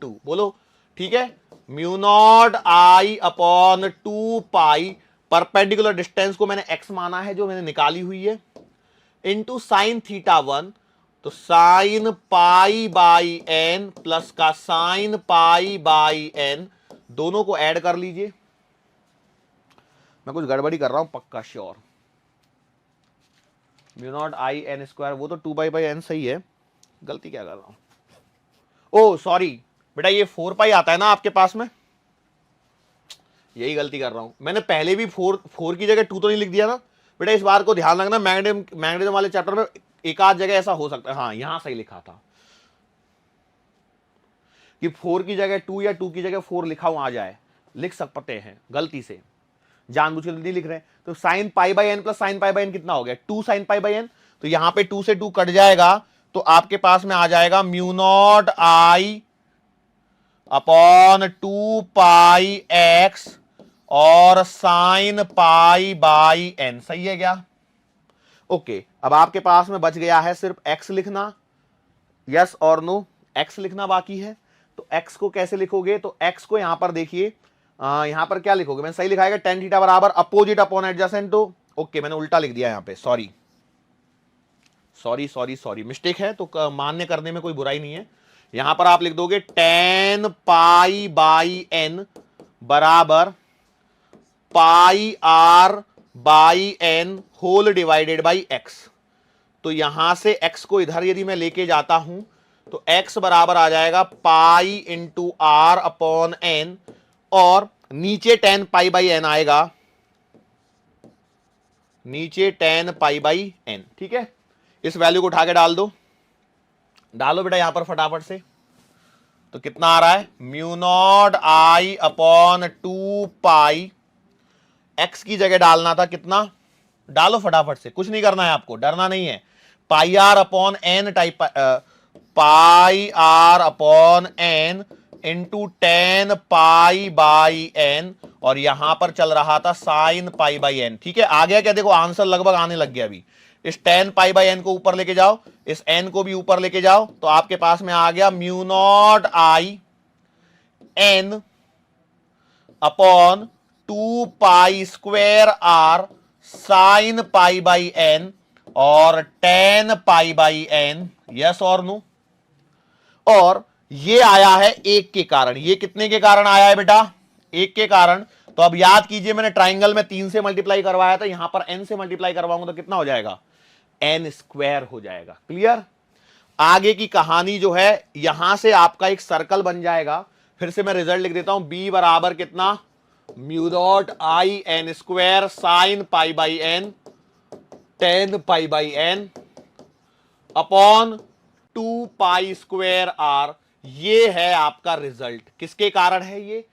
2। बोलो ठीक है, mu not I upon 2 pi, perpendicular distance को मैंने x माना है जो मैंने निकाली हुई है, इंटू साइन थीटा 1, तो sine pi by N plus का साइन पाई बाई एन, दोनों को ऐड कर लीजिए। मैं कुछ गड़बड़ी कर रहा हूं पक्का sure. Mu not I N square, वो तो 2 पाई बाई एन सही है, गलती क्या कर रहा हूं? ओ सॉरी बेटा, ये 4 पाई आता है ना आपके पास में, यही गलती कर रहा हूं। मैंने पहले भी 4 की जगह 2 तो नहीं लिख दिया ना बेटा? इस बार को ध्यान रखना, मैग्नेटिज्म वाले चैप्टर में एक आध जगह ऐसा हो सकता है। हाँ, यहां सही लिखा था कि 4 की जगह 2 या 2 की जगह 4 लिखा हुआ आ जाए, लिख सकते हैं, गलती से जानबूझ के नहीं लिख रहे। तो sine pi by N plus sine pi by N कितना हो गया? 2 साइन पाई बाई एन। तो यहां पे 2 से 2 कट जाएगा, तो आपके पास में आ जाएगा mu not I upon 2 pi x और साइन पाई बाई एन। सही है क्या? ओके, अब आपके पास में बच गया है सिर्फ x लिखना, यस और नो, x लिखना बाकी है। तो x को कैसे लिखोगे? तो x को यहां पर देखिए, यहां पर क्या लिखोगे? मैंने सही लिखा है टेन थीटा बराबर अपोजिट अपॉन एडजेसेंट। तो ओके, मैंने उल्टा लिख दिया यहां पे, sorry sorry sorry sorry, mistake है, तो मान्य करने में कोई बुराई नहीं है। यहां पर आप लिख दोगे टेन पाई बाई एन बराबर pi R by N whole divided by X. तो यहां से x को इधर यदि मैं लेके जाता हूं तो x बराबर आ जाएगा pi into R upon N, और नीचे 10 पाई बाई एन आएगा, नीचे 10 पाई बाई एन। ठीक है, इस वैल्यू को उठा के डाल दो, डालो बेटा यहां पर फटाफट से। तो कितना आ रहा है? Mu not I upon 2 pi, x की जगह डालना था कितना, डालो फटाफट से, कुछ नहीं करना है आपको, डरना नहीं है। Pi R upon N type, pi R upon N into 10 pi by N, और यहां पर चल रहा था साइन पाई बाई एन। ठीक है, आ गया क्या? देखो आंसर लगभग आने लग गया। अभी इस 10 पाई बाई एन को ऊपर लेके जाओ, इस एन को भी ऊपर लेके जाओ, तो आपके पास में आ गया mu not I N upon 2 pi square R sine pi by N और 10 पाई बाई एन, यस और नो। और ये आया है एक के कारण। ये कितने के कारण आया है बेटा? 1 के कारण। तो अब याद कीजिए मैंने ट्राइंगल में 3 से मल्टीप्लाई करवाया था, यहां पर n से मल्टीप्लाई करवाऊंगा तो कितना हो जाएगा, n स्क्वायर हो जाएगा। क्लियर। आगे की कहानी जो है, यहां से आपका एक सर्कल बन जाएगा। फिर से मैं रिजल्ट लिख देता हूं, b बराबर कितना, mu naught I N square sine pi by N tan pi by N upon 2 pi square R. ये है आपका रिजल्ट। किसके कारण है ये,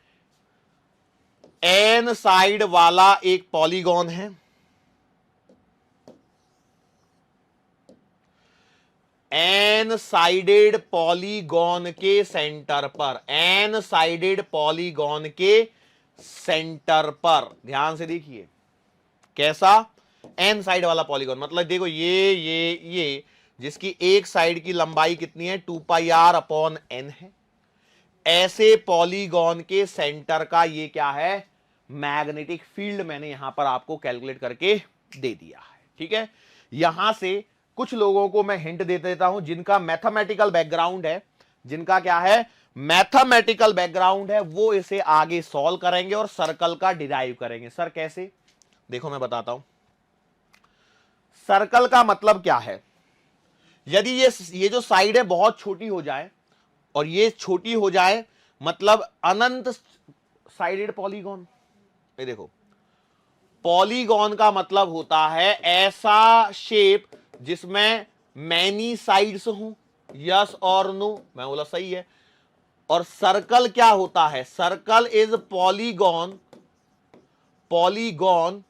एन साइड वाला एक पॉलीगॉन है, एन साइडेड पॉलीगॉन के सेंटर पर, एन साइडेड पॉलीगॉन के सेंटर पर, ध्यान से देखिए कैसा, एन साइड वाला पॉलीगॉन, मतलब देखो ये जिसकी एक साइड की लंबाई कितनी है, 2 पाई आर अपॉन एन है। ऐसे पॉलीगॉन के सेंटर का ये क्या है, मैग्नेटिक फील्ड मैंने यहां पर आपको कैलकुलेट करके दे दिया है। ठीक है। यहां से कुछ लोगों को मैं हिंट दे देता हूं जिनका मैथमेटिकल बैकग्राउंड है, जिनका क्या है, मैथमेटिकल बैकग्राउंड है, वो इसे आगे सॉल्व करेंगे और सर्कल का डिराइव करेंगे। सर कैसे, देखो मैं बताता हूं। सर्कल का मतलब क्या है, यदि ये जो साइड है बहुत छोटी हो जाए और ये छोटी हो जाए, मतलब अनंत साइडेड पॉलीगॉन। ये देखो, पॉलीगॉन का मतलब होता है ऐसा शेप जिसमें मैनी साइड्स हों, यस और नो, मैं बोला सही है। और सर्कल क्या होता है, circle is polygon, polygon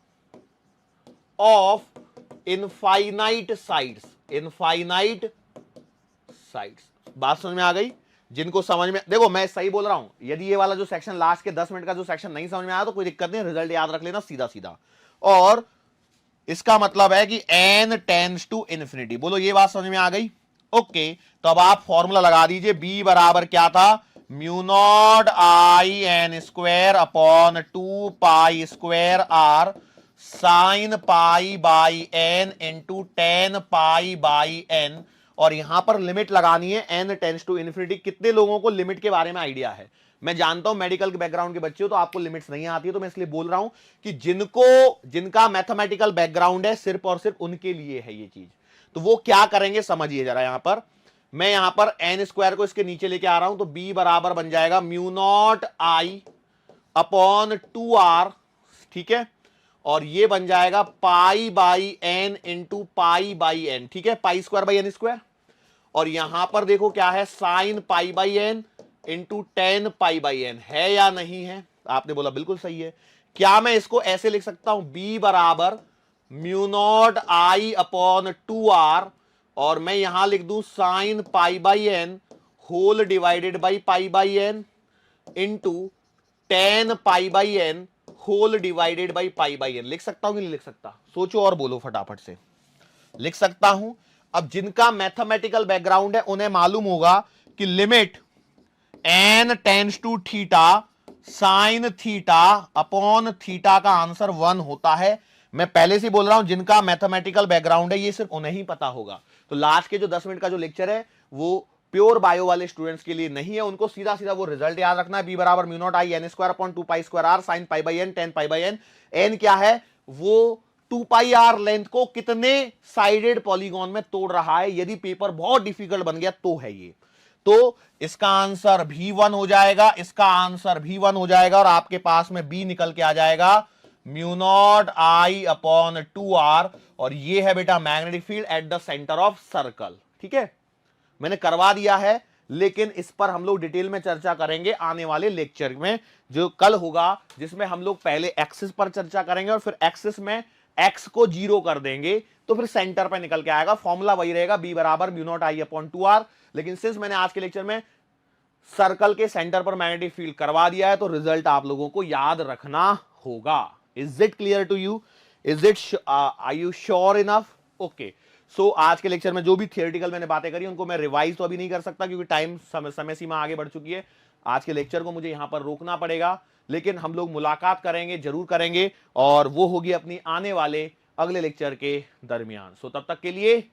of infinite sides, infinite sides. बात समझ में आ गई, जिनको समझ में, देखो मैं सही बोल रहा हूं, यदि ये वाला जो सेक्शन लास्ट के 10 मिनट का जो सेक्शन नहीं समझ में आया तो कोई दिक्कत नहीं, रिजल्ट याद रख लेना सीधा सीधा। और इसका मतलब है कि n टेंड्स टू इन्फिनिटी, बोलो ये बात समझ में आ गई। ओके, तो अब आप फॉर्मूला लगा दीजिए, b बराबर क्या था, mu not I N square upon 2 pi square R sine pi by N into tan pi by N. और यहां पर लिमिट लगानी है n टेंड्स टू इन्फिनिटी। कितने लोगों को लिमिट के बारे में आइडिया है, मैं जानता हूं मेडिकल के बैकग्राउंड के बच्चे हो तो आपको लिमिट्स नहीं आती है, तो मैं इसलिए बोल रहा हूं कि जिनका मैथमेटिकल बैकग्राउंड है सिर्फ और सिर्फ उनके लिए है ये चीज। तो वो क्या करेंगे समझिए जरा, यहां पर मैं यहां पर एन स्क्वायर को इसके नीचे लेके आ रहा हूं, तो b बराबर बन जाएगा mu not I upon 2r, ठीक है, और ये बन जाएगा pi by N into pi by N, ठीक है, pi square by N square. और यहां पर देखो क्या है, sine pi by N into tan pi by N, है या नहीं है, आपने बोला बिल्कुल सही है। क्या मैं इसको ऐसे लिख सकता हूं, b बराबर mu not I upon 2r, और मैं यहां लिख दूं sine pi by N whole divided by pi by N into tan pi by N whole divided by pi by N. लिख सकता हूं कि नहीं लिख सकता, सोचो और बोलो फटाफट से। लिख सकता हूं। अब जिनका मैथमेटिकल बैकग्राउंड है उन्हें मालूम होगा कि limit n tends to theta sine theta upon theta का आंसर 1 होता है। मैं पहले से बोल रहा हूं जिनका मैथमेटिकल बैकग्राउंड है ये सिर्फ उन्हें ही पता होगा। तो लास्ट के जो 10 मिनट का जो लेक्चर है वो प्योर बायो वाले स्टूडेंट्स के लिए नहीं है, उनको सीधा सीधा वो रिजल्ट याद रखना है, b बराबर mu not I N square upon 2 pi square R sine pi by N tan pi by N. N क्या है, वो 2 पाई आर लेंथ को कितने साइडेड पॉलीगॉन में तोड़ रहा है, यदि पेपर बहुत डिफिकल्ट बन गया तो है ये। तो इसका आंसर भी 1 हो जाएगा, इसका आंसर भी 1 हो जाएगा, और आपके पास में b निकल के आ जाएगा mu not I upon 2r, और ये है बेटा magnetic field at the centre of circle. ठीक है, मैंने करवा दिया है, लेकिन इस पर हम लोग डिटेल में चर्चा करेंगे आने वाले लेक्चर में जो कल होगा, जिसमें हम लोग पहले एक्सिस पर चर्चा करेंगे और फिर एक्सिस में x को 0 कर देंगे तो फिर सेंटर पे निकल के आएगा। फॉर्मूला वही रहेगा, b बराबर mu not I upon 2r। लेकिन सिंस मैंने आज के लेक्चर में सर्कल के सेंटर पर मैग्नेटिक फील्ड करवा दिया है तो रिजल्ट आप लोगों को याद रखना होगा। Is it clear to you, is it, are you sure enough? Okay, so आज के लेक्चर में जो भी थियोरेटिकल मैंने बातें करी उनको मैं रिवाइज तो अभी नहीं कर सकता क्योंकि टाइम समय सीमा आगे बढ़ चुकी है। आज के लेक्चर को मुझे यहां पर रोकना पड़ेगा, लेकिन हम लोग मुलाकात करेंगे, जरूर करेंगे, और वो होगी अपनी आने वाले अगले लेक्चर के दरमियान। सो तब तक के लिए